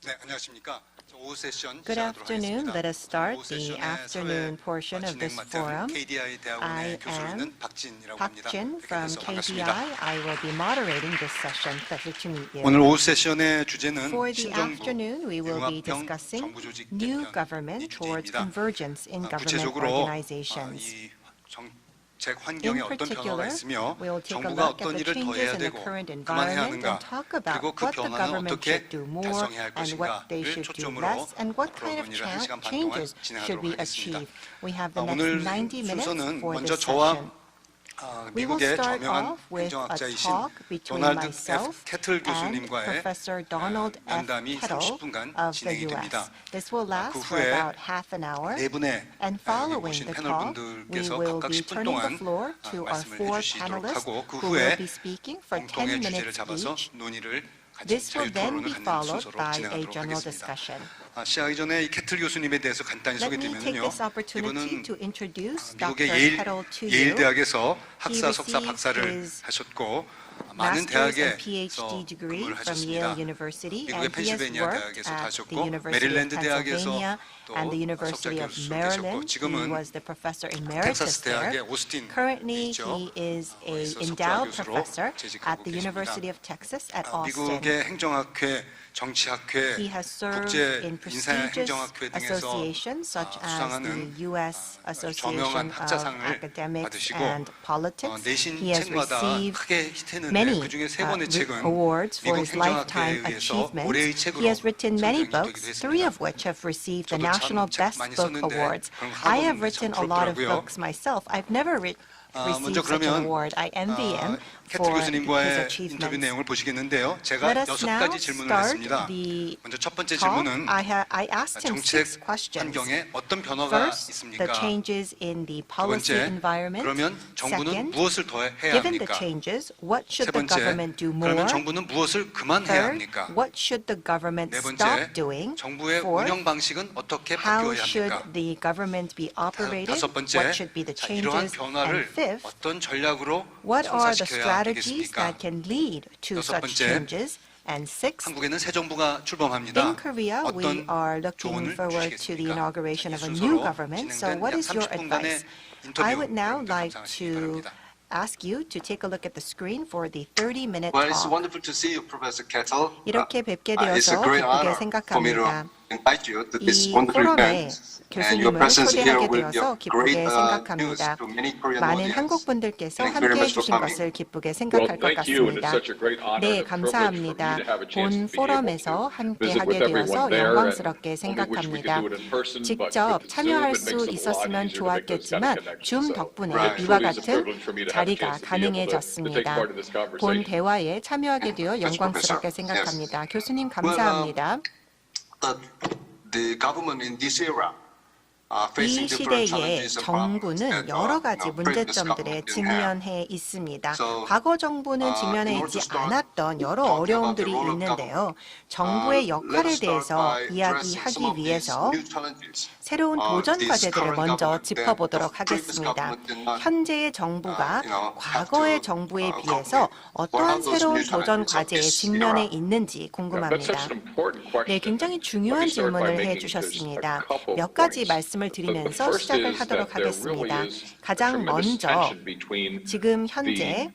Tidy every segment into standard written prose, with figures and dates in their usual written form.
네, 안녕하십니까. 오후 세션 Good 시작하도록 afternoon. 하겠습니다. Let us start 오후 the 세션의 afternoon 사회 portion of 진행 this 맡은 forum. KDI I 대학원의 교수로 있는 am 박진이라고 Park 합니다. Jin 뵙게 from 돼서 KDI. 반갑습니다. I will be moderating this session. Pleasure to meet you. 오늘 오후 세션의 주제는 For the 신정부, afternoon, we will be 융합형 discussing 정부 조직 new 개편 이 government towards 주제입니다. convergence in government 구체적으로 organizations. 이 정책 환경에 In 어떤 변화가 particular, 있으며 we will take a 정부가 look at 어떤 the 일을 더 changes 해야 in the 되고 current 그만해야 environment 하는가, and talk about 그리고 그 what the 변화는 government 어떻게 should do more 달성해야 할 and what they 것인가를 should do 초점으로 less and what kind of 논의를 1시간 반 동안 changes should 진행하도록 we 하겠습니다. achieve. We have the next 오늘 90 minutes 순서는 for 먼저 this 저와 session. We will 미국의 start 저명한 off with a 행정학자이신 talk between 도널드 F. myself 캐틀 and 교수님과의 Professor Donald F. 면담이 Kettle 30분간 of the 진행이 됩니다. U.S. This will last 그 for 후에 about half an hour. 네 분의 And 여기 following 모신 the 패널 talk, we 분들께서 will 각각 be 10분 turning the 동안 floor to our 말씀을 four 해주시도록 panelists 하고 그 who will 후에 be speaking for 10 공통의 주제를 minutes 잡아서 each. 논의를 같이 This will then 자유토론을 be 갖는 followed 순서로 by a 진행하도록 general 하겠습니다. discussion. 시작하기 전에 이 캐틀 교수님에 대해서 간단히 Let me take 소개드리면요. this opportunity 이분은 to introduce 미국의 Dr. Kettle to 예일 you. 대학에서 He 학사, 석사, received 박사를 his 하셨고 많은 master's and 대학에서 PhD degree 근무를 from 하셨습니다. Yale University, 미국의 and he has 펜실베니아 worked 대학에서도 at the 하셨고 University of 메릴랜드 대학에서 Pennsylvania 또 and the 석사 University of 교수로 계셨고 Maryland. He 지금은 was the professor emeritus 텍사스 대학의 there. 오스틴 Currently, 있죠. he is a 거기서 석사 endowed 교수로 professor 재직하고 at the 계십니다. University of Texas at Austin. 미국의 행정학회, 정치학회, He has served 국제 in 인사 prestigious 행정학회 등에서 associations such as 수상하는 the U.S. 저명한 Association of 학자상을 Academics 받으시고 and Politics. 내신 He has 책마다 received 크게 히트했는데 many 그중에 세 권의 책은 awards for 미국 his 행정학회에 lifetime 의해서 achievements. 올해의 책으로 He has written many 선정이 books, 되기도 three 했습니다. of which have received the 저도 참 National 책 Best 많이 Book 썼는데 Awards. 그런 거 I 하고 have 있는데 참 written a lot of 부럽더라고요. books myself. I've never 먼저 received such an 그러면 award. I envy him 캐틀 for his 교수님과의 인터뷰 achievements. 내용을 보시겠는데요. 제가 Let us 6가지 now 질문을 start 했습니다. the 먼저 첫 번째 talk. 질문은 I asked him 정책 6 questions. 환경에 어떤 변화가 First, 있습니까? the changes in the 두 policy 번째, environment. 그러면 정부는 Second, 무엇을 더 해야 given the 합니까? changes, what 세 should the 번째, government do more? 그러면 정부는 무엇을 그만해야 Third, 합니까? what should the government 네 번째, stop doing? 정부의 Fourth, 운영 방식은 어떻게 how 바뀌어야 should 합니까? the government be operated? 다섯 번째, What should be the 이러한 changes? 변화를 And fifth, 어떤 전략으로 what are the 성사시켜야 strategies 되겠습니까? that can lead to 여섯 such 번째, changes? And sixth, 한국에는 새 정부가 출범합니다. in Korea, we 어떤 are looking 조언을 forward to the 주시겠습니까? inauguration 이 of a new 순서로 government. So 진행된 what 약 is your 30분간의 advice? 인터뷰 I would now 여러분들 like 감상하시기 to 바랍니다. ask you to take a look at the screen for the 30-minute Well, it's talk. wonderful to see you, Professor Kettle. 이렇게 뵙게 It's a 되어서 great 기쁘게 honor for me to 생각합니다. invite you to this 이 wonderful 포럼에 event. And your 교수님을 presence here 초대하게 will be 되어서 of great 기쁘게 news 생각합니다. to many Korean 많은 audience. 한국 분들께서 Thanks very 함께해 much for 주신 coming. 것을 기쁘게 생각할 것 같습니다. 네, 감사합니다. 본 포럼에서 함께하게 되어서 영광스럽게 생각합니다. 직접 참여할 수 있었으면 좋았겠지만 줌 덕분에 이와 같은 자리가 가능해졌습니다. 본 대화에 참여하게 되어 영광스럽게 생각합니다. 교수님 감사합니다. The government in this era 이 시대에 정부는 여러 가지 문제점들에 직면해 있습니다. 과거 정부는 직면해 있지 않았던 여러 어려움들이 있는데요. 정부의 역할에 대해서 이야기하기 위해서 새로운 도전 과제들을 먼저 짚어보도록 하겠습니다. 현재의 정부가 과거의 정부에 비해서 어떠한 새로운 도전 과제에 직면해 있는지 궁금합니다. 네, 굉장히 중요한 질문을 해주셨습니다. 몇 가지 말씀을 드리면서 시작을 하도록 하겠습니다. 가장 먼저 지금 현재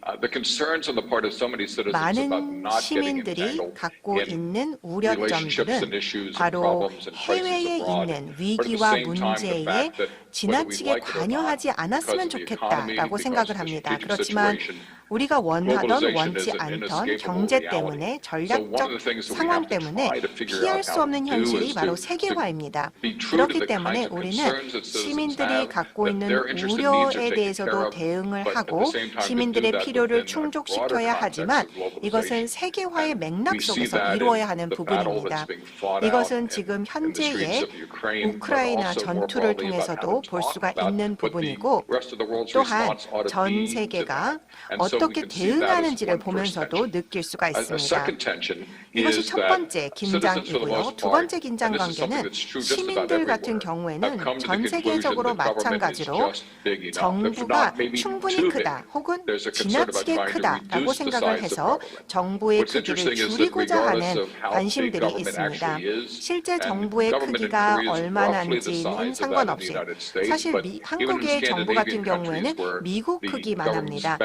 많은 시민들이 갖고 있는 우려점들은 바로 해외에 있는 위기와 문제에 지나치게 관여하지 않았으면 좋겠다라고 생각을 합니다. 그렇지만 우리가 원하던 원치 않던 경제 때문에 전략적 상황 때문에 피할 수 없는 현실이 바로 세계화입니다. 그렇기 때문에 우리는 시민들이 갖고 있는 우려에 대해서도 대응을 하고 시민들의 필요를 충족시켜야 하지만 이것은 세계화의 맥락 속에서 이루어야 하는 부분입니다. 이것은 지금 현재의 우크라이나 전투를 통해서도 볼 수가 있는 부분이고 또한 전 세계가 어떻게 대응하는지를 보면서도 느낄 수가 있습니다. 이것이 첫 번째 긴장이고요. 두 번째 긴장 관계는 시민들 같은 경우에는 전 세계적으로 마찬가지로 정부가 충분히 크다 혹은 지나치게 크다라고 생각을 해서 정부의 크기를 줄이고자 하는 관심들이 있습니다. 실제 정부의 크기가 얼마나인지는 상관없이 사실 한국의 정부 같은 경우에는 미국 크기만 합니다.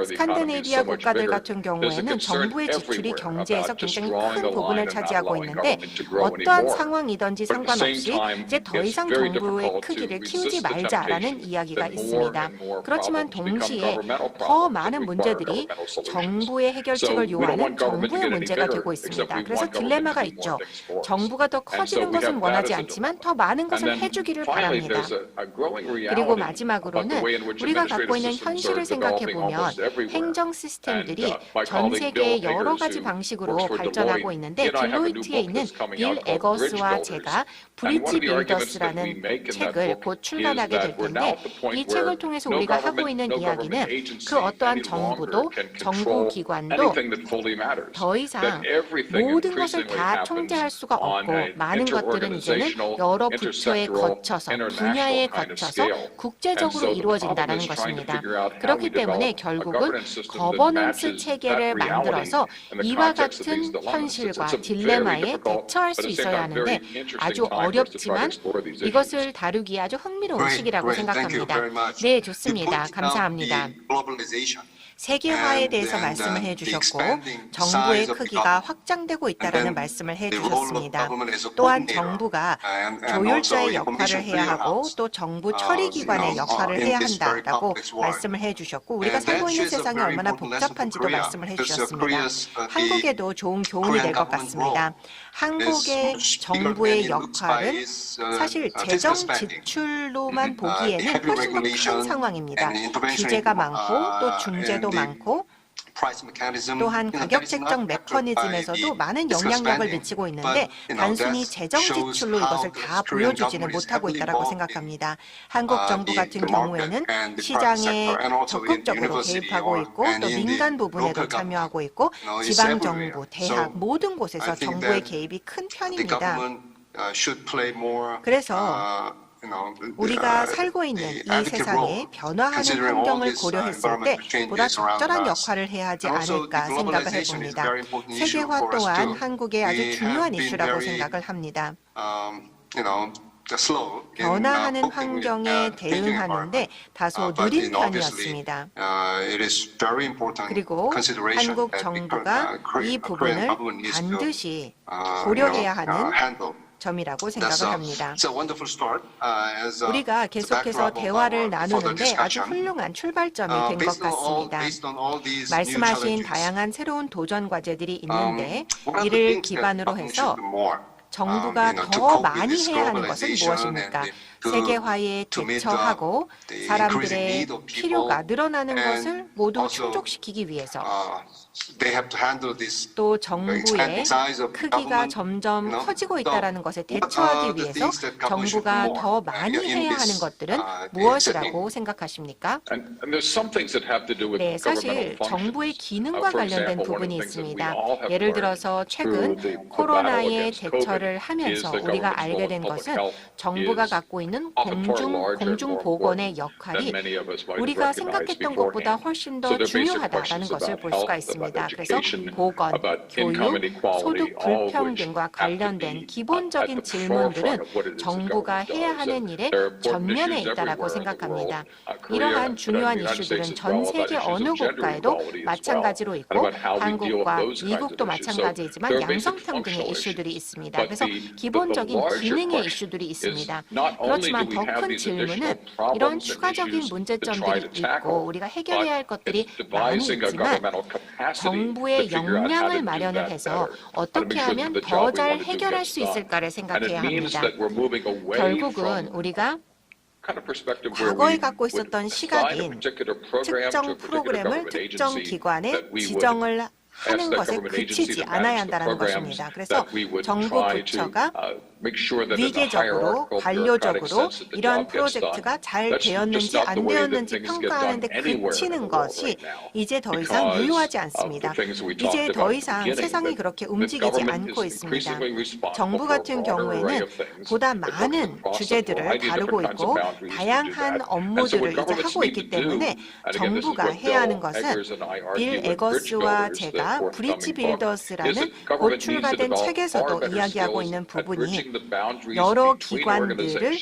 스칸디네비아 국가들 같은 경우에는 정부의 지출이 경제에서 굉장히 큰 부분을 차지하고 있는데 어떠한 상황이든지 상관없이 이제 더 이상 정부의 크기를 키우지 말자라는 이야기가 있습니다. 그렇지만 동시에 더 많은 문제들이 정부의 해결책을 요하는 정부의 문제가 되고 있습니다. 그래서 딜레마가 있죠. 정부가 더 커지는 것은 원하지 않지만 더 많은 것을 해주기를 바랍니다. 그리고 마지막으로는 우리가 갖고 있는 현실을 생각해 보면 행정 시스템들이 전 세계의 여러 가지 방식으로 발전하고 있는데 딜로이트에 있는 빌 에거스와 제가 브릿지 빌더스라는 책을 곧 출간하게 될 텐데 이 책을 통해서 우리가 하고 있는 이야기는 그 어떠한 정부도 정부기관도 더 이상 모든 것을 다 통제할 수가 없고 많은 것들은 이제는 여러 부처에 거쳐서 분야에 거쳐서 국제적으로 이루어진다는 것입니다. 그렇기 때문에 결국은 거버넌스 체계를 만들어서 이와 같은 현실과 딜레마에 대처할 수 있어야 하는데 아주 어렵지만 이것을 다루기에 아주 흥미로운 시기라고 생각합니다. 네, 좋습니다. 감사합니다. 세계화에 대해서 말씀을 해주셨고 정부의 크기가 확장되고 있다는 말씀을 해주셨습니다. 또한 정부가 조율자의 역할을 해야 하고 또 정부 처리기관의 역할을 해야 한다라고 말씀을 해주셨고 우리가 살고 있는 세상이 얼마나 복잡한지도 말씀을 해주셨습니다. 한국에도 좋은 교훈이 될 것 같습니다. 한국의 정부의 역할은 사실 재정 지출로만 보기에는 훨씬 더 큰 상황입니다. 규제가 많고 또 중재도 많고 또한 가격 책정 메커니즘에서도 많은 영향력을 미치고 있는데 단순히 재정 지출로 이것을 다 보여주지는 못하고 있다고 생각합니다. 한국 정부 같은 경우에는 시장에 적극적으로 개입하고 있고 또 민간 부분에도 참여하고 있고 지방 정부, 대학 모든 곳에서 정부의 개입이 큰 편입니다. 그래서 우리가 살고 있는 이 세상에 변화하는 환경을 고려했을 때 보다 적절한 역할을 해야 하지 않을까 생각을 해봅니다. 세계화 또한 한국의 아주 중요한 이슈라고 생각을 합니다. 변화하는 환경에 대응하는데 다소 느린 편이었습니다. 그리고 한국 정부가 이 부분을 반드시 고려해야 하는 점이라고 생각을 합니다. 우리가 계속해서 대화를 나누는데 아주 훌륭한 출발점이 된 것 같습니다. 말씀하신 다양한 새로운 도전 과제들이 있는데 이를 기반으로 해서 정부가 더 많이 해야 하는 것은 무엇입니까? 세계화에 대처하고 사람들의 필요가 늘어나는 것을 모두 충족시키기 위해서 또 정부의 크기가 점점 커지고 있다는 것에 대처하기 위해서 정부가 더 많이 해야 하는 것들은 무엇이라고 생각하십니까? 네, 사실 정부의 기능과 관련된 부분이 있습니다. 예를 들어서 최근 코로나에 대처를 하면서 우리가 알게 된 것은 정부가 갖고 있는 공중보건의 역할이 우리가 생각했던 것보다 훨씬 더 중요하다는 것을 볼 수가 있습니다. 그래서 보건, 교육, 소득 불평등과 관련된 기본적인 질문들은 정부가 해야 하는 일의 전면에 있다고 생각합니다. 이러한 중요한 이슈들은 전 세계 어느 국가에도 마찬가지로 있고 한국과 미국도 마찬가지이지만 양성평 등의 이슈들이 있습니다. 그래서 기본적인 기능의 이슈들이 있습니다. 그렇지만 더 큰 질문은 이런 추가적인 문제점들이 있고 우리가 해결해야 할 것들이 많이 있지만 정부의 역량을 마련을 해서 어떻게 하면 더 잘 해결할 수 있을까를 생각해야 합니다. 결국은 우리가 과거에 갖고 있었던 시각인 특정 프로그램을 특정 기관에 지정을 하는 것에 그치지 않아야 한다는 것입니다. 그래서 정부 부처가 위계적으로, 관료적으로 이러한 프로젝트가 잘 되었는지 안 되었는지 평가하는 데 그치는 것이 이제 더 이상 유효하지 않습니다. 이제 더 이상 세상이 그렇게 움직이지 않고 있습니다. 정부 같은 경우에는 보다 많은 주제들을 다루고 있고 다양한 업무들을 이제 하고 있기 때문에 정부가 해야 하는 것은 빌 에거스와 제가 브릿지 빌더스라는 곧 출간된 책에서도 이야기하고 있는 부분이 여러 기관들을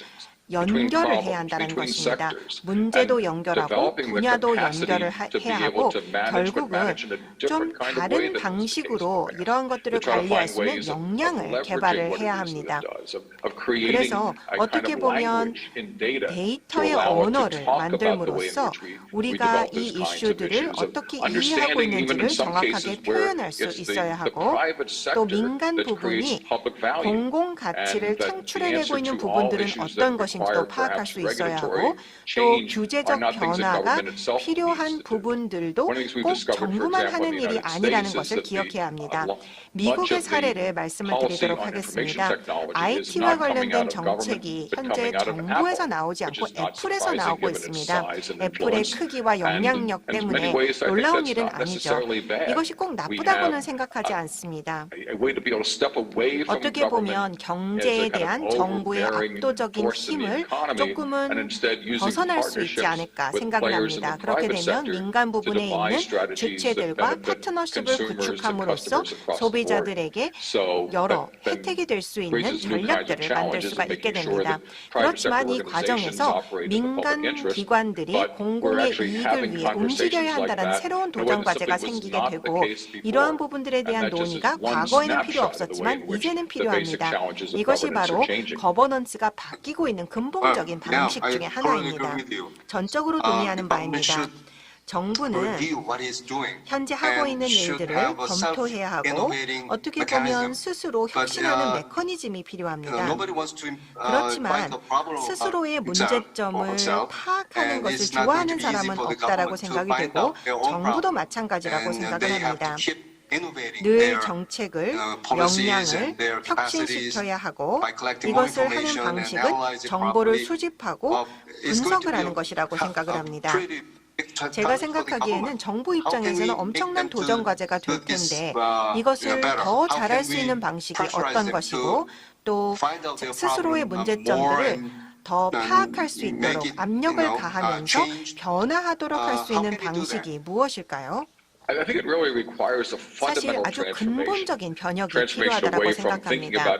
연결을 해야 한다는 것입니다. 문제도 연결하고 분야도 연결을 해야 하고 결국은 좀 다른 방식으로 이런 것들을 관리할 수 있는 역량을 개발을 해야 합니다. 그래서 어떻게 보면 데이터의 언어를 만들므로써 우리가 이 이슈들을 어떻게 이해하고 있는지를 정확하게 표현할 수 있어야 하고 또 민간 부분이 공공 가치를 창출해내고 있는 부분들은 어떤 것인지 도 파악할 수 있어야 하고 또 규제적 변화가 필요한 부분들도 꼭 정부만 하는 일이 아니라는 것을 기억해야 합니다. 미국의 사례를 말씀을 드리도록 하겠습니다. IT와 관련된 정책이 현재 정부에서 나오지 않고 애플에서 나오고 있습니다. 애플의 크기와 영향력 때문에 놀라운 일은 아니죠. 이것이 꼭 나쁘다고는 생각하지 않습니다. 어떻게 보면 경제에 대한 정부의 압도적인 힘을 조금은 벗어날 수 있지 않을까 생각을 합니다. 그렇게 되면 민간 부분에 있는 주체들과 파트너십을 구축함으로써 소비자들에게 여러 혜택이 될 수 있는 전략들을 만들 수가 있게 됩니다. 그렇지만 이 과정에서 민간 기관들이 공공의 이익을 위해 움직여야 한다는 새로운 도전 과제가 생기게 되고 이러한 부분들에 대한 논의가 과거에는 필요 없었지만 이제는 필요합니다. 이것이 바로 거버넌스가 바뀌고 있는 근본적인 방식 중에 하나입니다. 전적으로 동의하는 바입니다. 정부는 현재 하고 있는 일들을 검토해야 하고 어떻게 보면 스스로 혁신하는 메커니즘이 필요합니다. 그렇지만 스스로의 문제점을 파악하는 것을 좋아하는 사람은 없다라고 생각이 되고 정부도 마찬가지라고 생각을 합니다. 늘 정책을, 역량을 혁신시켜야 하고 이것을 하는 방식은 정보를 수집하고 분석을 하는 것이라고 생각을 합니다. 제가 생각하기에는 정부 입장에서는 엄청난 도전 과제가 될 텐데 이것을 더 잘할 수 있는 방식이 어떤 것이고 또 스스로의 문제점들을 더 파악할 수 있도록 압력을 가하면서 변화하도록 할 수 있는 방식이 무엇일까요? 사실 아주 근본적인 변혁이 필요하다고 생각합니다.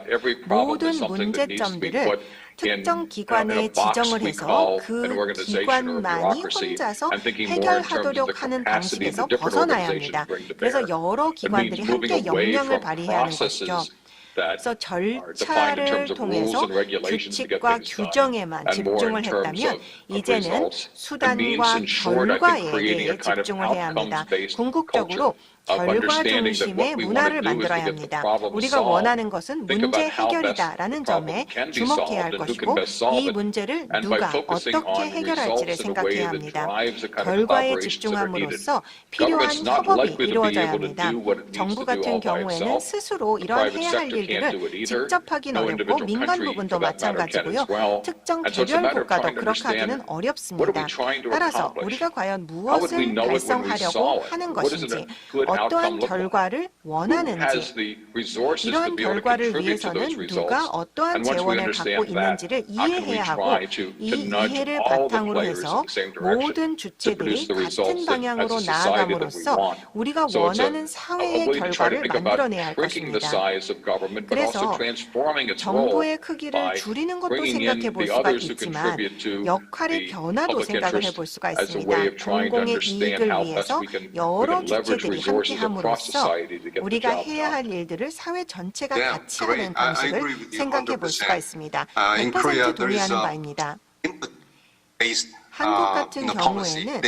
모든 문제점들을 특정 기관에 지정을 해서 그 기관만이 혼자서 해결하도록 하는 방식에서 벗어나야 합니다. 그래서 여러 기관들이 함께 역량을 발휘해야 하는 것이죠. 그래서 절차를 통해서 규칙과 규정에만 집중을 했다면 이제는 수단과 결과에 대해 집중을 해야 합니다. 궁극적으로 결과 중심의 문화를 만들어야 합니다. 우리가 원하는 것은 문제 해결이다라는 점에 주목해야 할 것이고 이 문제를 누가 어떻게 해결할지를 생각해야 합니다. 결과에 집중함으로써 필요한 협업이 이루어져야 합니다. 정부 같은 경우에는 스스로 이러한 해야 할 일들을 직접 하긴 어렵고 민간 부분도 마찬가지고요. 특정 개별 국가도 그렇게 하기는 어렵습니다. 따라서 우리가 과연 무엇을 달성하려고 하는 것인지 어떠한 결과를 원하는지 이러한 결과를 위해서는 누가 어떠한 재원을 갖고 있는지를 이해해야 하고 이 이해를 바탕으로 해서 모든 주체들이 같은 방향으로 나아감으로써 우리가 원하는 사회의 결과를 만들어내야 할 것입니다. 그래서 정부의 크기를 줄이는 것도 생각해 볼 수가 있지만 역할의 변화도 생각을 해볼 수가 있습니다. 공공의 이익을 위해서 여러 주체들이 함께함으로써 우리가 해야 할 일들을 사회 전체가 같이 하는 방식을 생각해 볼 수가 있습니다. 100% 동의하는 바입니다. 한국 같은 경우에는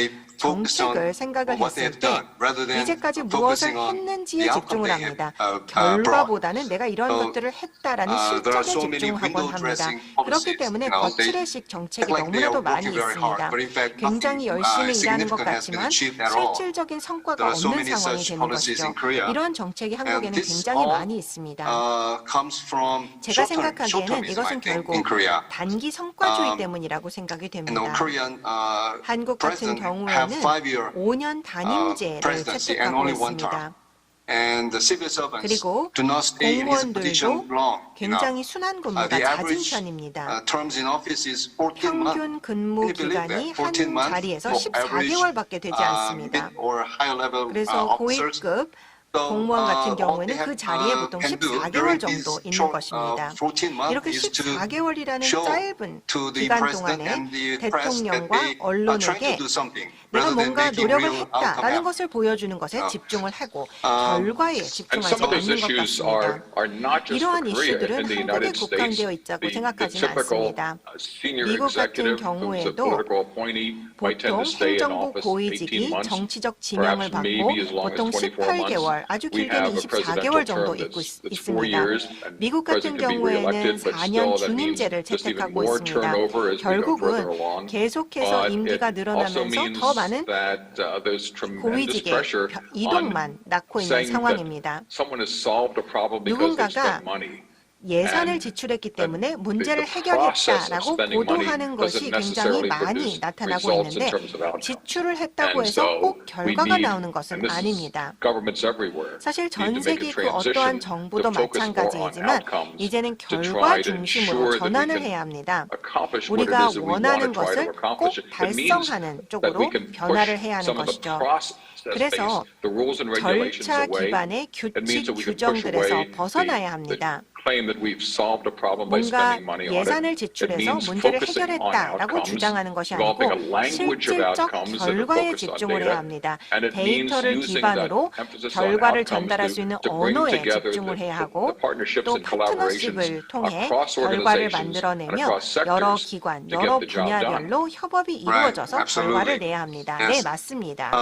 정책을 생각을 what they 했을 have 때 done, rather than 이제까지 무엇을 focusing on 했는지에 the outcome 집중을 they have 합니다. brought. 결과보다는 내가 이런 것들을 했다라는 there are 실적에 so many 집중하곤 window 합니다. dressing 그렇기 policies. 때문에 They 거칠의식 정책이 act like they are 너무나도 많이 working very hard, 있습니다. but in fact 굉장히 nothing 열심히 일하는 것 significant has been 같지만 achieved at all. 실질적인 성과가 There are so 없는 many 상황이 such 되는 policies 것이죠. in Korea. 이런 정책이 And 한국에는 this 굉장히 all 많이 있습니다. comes from 제가 short-termism, I 생각하기에는 think, 이것은 결국 in Korea. 단기 성과주의 때문이라고 생각이 됩니다. Korean 한국 같은 president have 경우에는 5-year 5년 단임제를 presidency and 채택하고 only one term. 있습니다. And the civil servants 그리고 do not stay in his position 공무원들도 long enough. 굉장히 순환 근무가 The 잦은 average 편입니다. terms in office is 14 months. 평균 근무 Can you believe 기간이 that? 14 한 months 자리에서 for average 14개월밖에 되지 않습니다. mid or higher level 그래서 officers. 고위급 So, 공무원 같은 all 경우에는 they 그 have, 자리에 보통 can do 14개월 during 정도 this 있는 short, 것입니다. 14 months 이렇게 is to 14개월이라는 show 짧은 to the 기간 president 동안에 and the press that 대통령과 they are trying to 언론에게 do something 내가 rather than 뭔가 making 노력을 real outcome 했다라는 happen. 것을 보여주는 것에 집중을 하고 결과에 And 집중하지 some of those 않는 것 issues 같습니다. are not just for 이러한 Korea. 이슈들은 In the 한국에 United States, 국한되어 있다고 the 생각하지는 typical 않습니다. senior 미국 같은 executive who's a 경우에도 political appointee might tend 보통 to stay in 행정부 office 18 고위직이 months, 정치적 지명을 perhaps 받고 maybe as long as 보통 24 months. 18개월, 아주 We 길게는 have a 24개월 presidential 정도 term 있고 that's 4 있습니다. years, and 미국 같은 president can be 경우에는 reelected, but 4년 still that means 중임제를 just even 채택하고 more 있습니다. turnover as we go further 결국은 along. 계속해서 But 임기가 it also 늘어나면서 means 더 많은 that there's tremendous 고위직의 pressure 이동만 on 낳고 있는 saying that 상황입니다. someone has solved a problem because they 누군가가 spent money. 예산을 지출했기 때문에 문제를 해결했다라고 보도하는 것이 굉장히 많이 나타나고 있는데 지출을 했다고 해서 꼭 결과가 나오는 것은 아닙니다. 사실 전 세계 그 어떠한 정부도 마찬가지이지만 이제는 결과 중심으로 전환을 해야 합니다. 우리가 원하는 것을 꼭 달성하는 쪽으로 변화를 해야 하는 것이죠. 그래서 절차 기반의 규칙 규정들에서 벗어나야 합니다. 뭔가 예산을 지출해서 문제를 해결했다라고 주장하는 것이 아니고 실질적 결과에 집중을 해야 합니다. 데이터를 기반으로 결과를 전달할 수 있는 언어에 집중을 해야 하고 또 파트너십을 통해 결과를 만들어내며 여러 기관, 여러 분야별로 협업이 이루어져서 결과를 내야 합니다. 네, 맞습니다.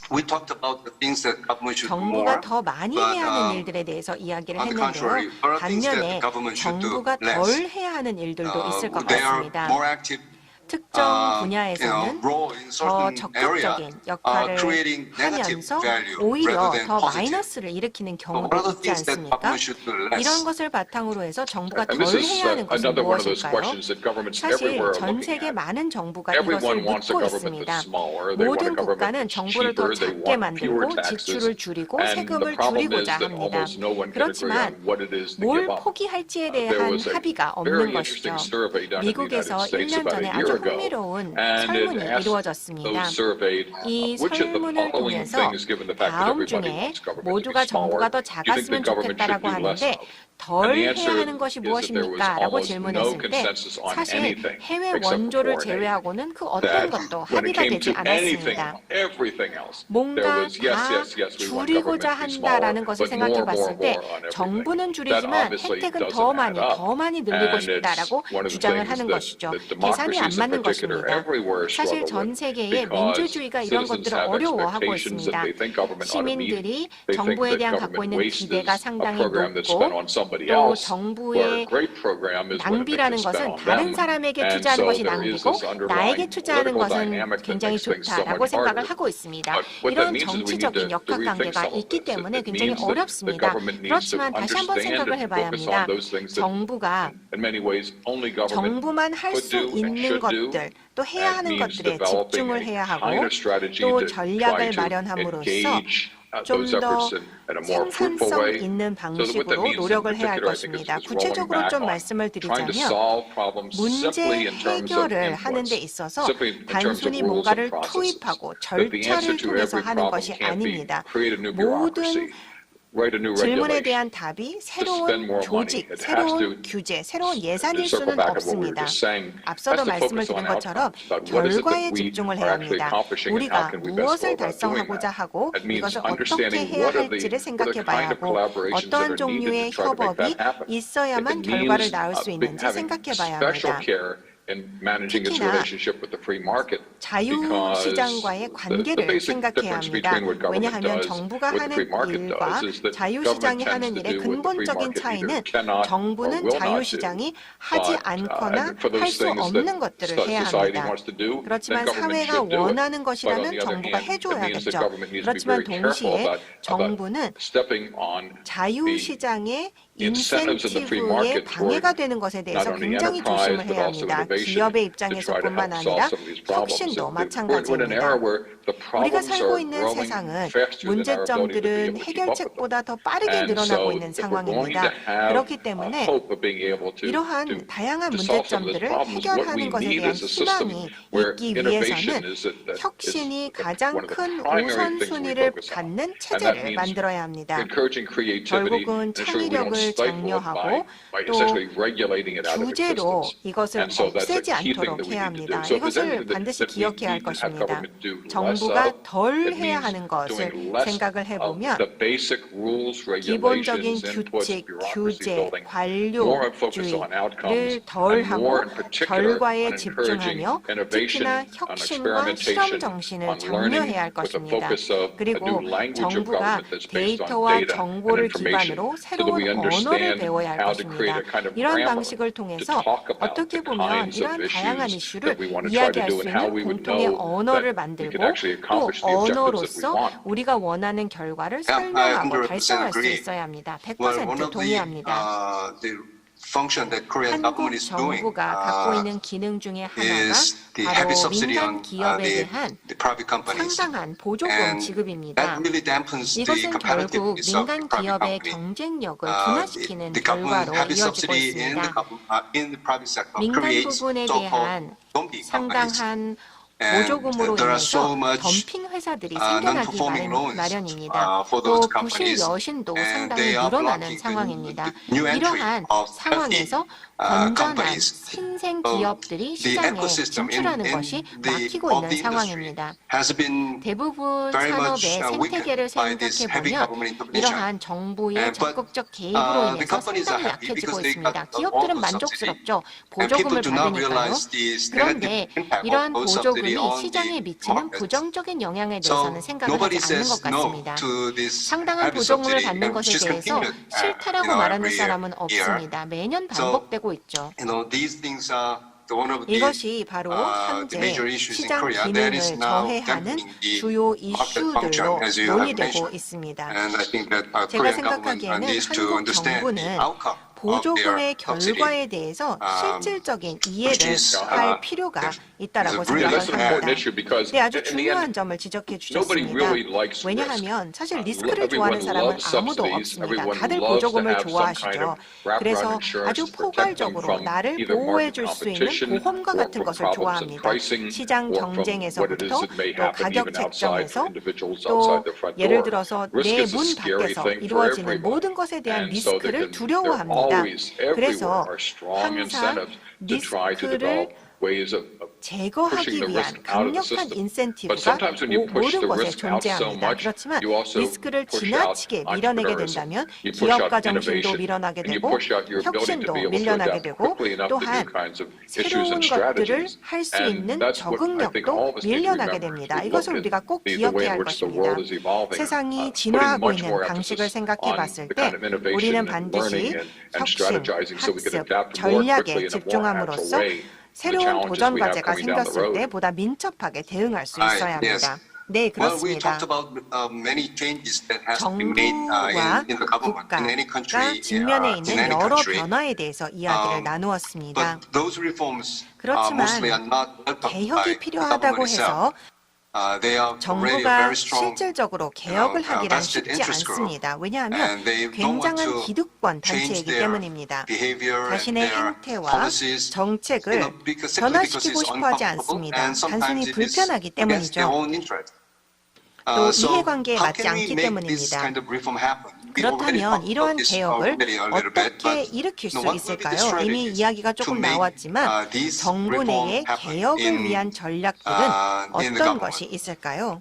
We talked about the things that government should do 정부가 more, 더 많이 해야 하는 일들에 대해서 이야기를 on the 했는데요. contrary, there are things that 반면에 the government should do 정부가 덜 less. 해야 하는 일들도 있을 것 They are 같습니다. more active 특정 분야에서는 role in 더 certain area, 적극적인 역할을 creating negative 하면서 value 오히려 rather than 더 positive. 마이너스를 일으키는 So what are 경우도 the 있지 things that 않습니까? government should do less? 이런 것을 바탕으로 해서 정부가 덜 And this is 해야 하는 것은 another one of those 무엇일까요? questions that governments 사실 everywhere are 전 looking 세계 at. 많은 정부가 이것을 Everyone wants a 묻고 government 있습니다. that's smaller. They want a 모든 government 국가는 that's 정부를 더 cheaper. They 작게 want 만들고 fewer taxes. 지출을 줄이고 And the 세금을 problem is 줄이고자 that 합니다. almost no one can agree 그렇지만 on what it is to 뭘 give up. 포기할지에 There 대한 was a 합의가 없는 very 것이죠. interesting survey done in the 미국에서 United States 1년 about 전에 a 아주 year ago, 흥미로운 and it 설문이 asked 이루어졌습니다. those surveyed 이 which of the 설문을 following 통해서 things, given the fact that 다음 everybody 중에 wants government to be 모두가 정부가 더 smaller, do you think the 작았으면 government should 좋겠다라고 do less 하는데 of? 덜 And the 해야 answer 하는 것이 is that there was 무엇입니까? 라고 almost no 질문했을 때 consensus on 사실 anything 해외 except for 원조를 foreign aid. 제외하고는 그 어떤 That 것도 when it 합의가 came 되지 to anything, 않았습니다. everything else, there 뭔가 was yes, 다 yes, yes, we want government 줄이고자 to be smaller, 한다라는 것을 but 생각해 more, 봤을 more, 때 more on everything. 정부는 That 줄이지만 obviously 혜택은 doesn't 더 많이 늘리고 And it's 싶다라고 one of the 주장을 things 하는 that 것이죠. the 계산이 안 democracies in 맞는 particular 것입니다. everywhere 사실 struggle 전 with 세계의 because 민주주의가 이런 citizens 것들을 have 어려워하고 expectations 있습니다. that they think government ought to meet. 시민들이 They think 정부에 that 대한 갖고 government 있는 waste 기대가 is a 상당히 program that's spent on 높고 somebody 또 else, where a 정부의 great program is when it 낭비라는 gets spent 것은 on 다른 them. 사람에게 And 투자하는 so 것이 there is 낭비고 this underlying 나에게 투자하는 political 것은 dynamic that 굉장히 makes things so 좋다라고 much 생각을 harder. 하고 있습니다. But what that 이런 means is we need 정치적인 to 역학관계가 rethink some of 있기 this. 때문에 It 굉장히 means that the 어렵습니다. government needs to 그렇지만 다시 한번 understand 생각을 and 해봐야 focus 합니다. on those things that 정부가 in many ways only government 정부만 할 could 수 do and 있는 should do. 것들 또 해야 And 하는 means 것들에 developing 집중을 a 해야 하고 kind of strategy 또 to 전략을 try to 마련함으로써 engage 좀 those 더 efforts in a more fruitful 생산성 way. 있는 So what that 방식으로 means in 노력을 해야 할 particular, I think, is 것입니다. rolling 구체적으로 back 좀 on 말씀을 trying to 드리자면 solve problems 문제 simply in terms of 해결을 하는 데 inputs, 있어서 simply in terms of 단순히 rules 뭔가를 and processes. 투입하고 That the answer 절차를 to 통해서 every 하는 problem 것이 can't be 아닙니다. create a new 모든 bureaucracy, write a new 질문에 regulation. 대한 답이 spend 새로운 more money. 조직, It has to 새로운 규제, 새로운 예산일 to circle 수는 back on what we were 없습니다. just saying, 앞서도 has to 말씀을 focus 드린 on 것처럼 outcomes, about what is it 결과에 that we 집중을 are 해야 actually 합니다. accomplishing and how 우리가 can we best go 무엇을 about doing 달성하고자 that. 하고 That means 이것을 어떻게 understanding 해야 what are 할지를 the 생각해 봐야 kind of 하고 collaborations that 어떠한 are needed 종류의 to try to make 협업이 that happen. 있어야만 If it 결과를 means 낳을 수 있는지 having 생각해 봐야 special 합니다. care in managing its 특히나 relationship with the free market. 자유시장과의 관계를 생각해야 합니다. 왜냐하면 정부가 하는 일과 자유시장이 하는 일의 근본적인 차이는 정부는 자유시장이 하지 않거나 할 수 없는 것들을 해야 합니다. 그렇지만 사회가 원하는 것이라면 정부가 해줘야겠죠. 그렇지만 동시에 정부는 자유시장의 인센티브에 방해가 되는 것에 대해서 굉장히 조심을 해야 합니다. 기업의 입장에서뿐만 아니라 혁신도 마찬가지입니다. 우리가 살고 있는 세상은 문제점들은 해결책보다 더 빠르게 늘어나고 있는 상황입니다. 그렇기 때문에 이러한 다양한 문제점들을 해결하는 것에 대한 희망이 있기 위해서는 혁신이 가장 큰 우선순위를 받는 체제를 만들어야 합니다. 결국은 창의력을 장려하고 또 규제로 이것을 없애지 않도록 해야 합니다. 이것을 반드시 기억해야 할 것입니다. 정부가 덜 해야 하는 것을 생각을 해보면 기본적인 규칙, 규제, 관료주의를 덜 하고 결과에 집중하며 특히나 혁신과 실험 정신을 장려해야 할 것입니다. 그리고 정부가 데이터와 정보를 기반으로 새로운 언어를 배워야 할 것입니다. 이러한 방식을 통해서 어떻게 보면 이러한 다양한 이슈를 이야기할 수 있는 공통의 언어를 만들고 또 언어로서 우리가 원하는 결과를 설명하고 달성할 수 있어야 합니다. 100% 동의합니다. 한국 정부가 갖고 있는 기능 중에 하나가 바로 민간 기업에 대한 상당한 보조금 지급입니다. 이것은 결국 민간 기업의 경쟁력을 둔화시키는 결과로 이어지고 있습니다. 민간 부분에 대한 상당한 보조금으로 인해서 덤핑 회사들이 생겨나기 마련입니다. 또 부실 여신도 상당히 늘어나는 상황입니다. 이러한 상황에서 건전한 신생 기업들이 시장에 진출하는 것이 막히고 있는 상황입니다. 대부분 산업의 생태계를 생각해보면 이러한 정부의 적극적 개입으로 인해서 상당히 약해지고 있습니다. 기업들은 만족스럽죠. 보조금을 받으니까요. 그런데 이러한 보조금이 시장에 미치는 부정적인 영향에 대해서는 생각을 하지 않는 것 같습니다. 상당한 보조금을 받는 것에 대해서 싫다라고 말하는 사람은 없습니다. 매년 반복되고 있죠. 이것이 바로 현재 시장 기능을 저해하는 주요 이슈들로 논의되고 있습니다. 제가 생각하기에는 한국 정부는 보조금의 결과에 대해서 실질적인 이해를 할 필요가 있다라고 생각을 합니다. 네, 아주 중요한 점을 지적해 주셨습니다. 왜냐하면 사실 리스크를 좋아하는 사람은 아무도 없습니다. 다들 보조금을 좋아하시죠. 그래서 아주 포괄적으로 나를 보호해 줄 수 있는 보험과 같은 것을 좋아합니다. 시장 경쟁에서부터 또 가격 책정에서 또 예를 들어서 내 문 밖에서 이루어지는 모든 것에 대한 리스크를 두려워합니다. 그래서 항상 리스크를 제거하기 위한 강력한 인센티브가 모든 것에 존재합니다. 그렇지만 리스크를 지나치게 밀어내게 된다면 기업가 정신도 밀어나게 되고 혁신도 밀려나게 되고 또한 새로운 것들을 할 수 있는 적응력도 밀려나게 됩니다. 이것을 우리가 꼭 기억해야 할 것입니다. 세상이 진화하고 있는 방식을 생각해 봤을 때 우리는 반드시 혁신, 학습, 전략에 집중함으로써 새로운 도전 과제가 생겼을 때 보다 민첩하게 대응할 수 있어야 합니다. 네, 그렇습니다. 정부와 국가가 직면해 있는 여러 변화에 대해서 이야기를 나누었습니다. 그렇지만 개혁이 필요하다고 해서 정부가 실질적으로 개혁을 하기란 쉽지 않습니다. 왜냐하면 굉장한 기득권 단체이기 때문입니다. 자신의 행태와 정책을 변화시키고 싶어 하지 않습니다. 단순히 불편하기 때문이죠. 또 이해관계에 맞지 않기 때문입니다. 그렇다면 이러한 개혁을 어떻게 일으킬 수 있을까요? 이미 이야기가 조금 나왔지만 정부 내의 개혁을 위한 전략들은 어떤 것이 있을까요?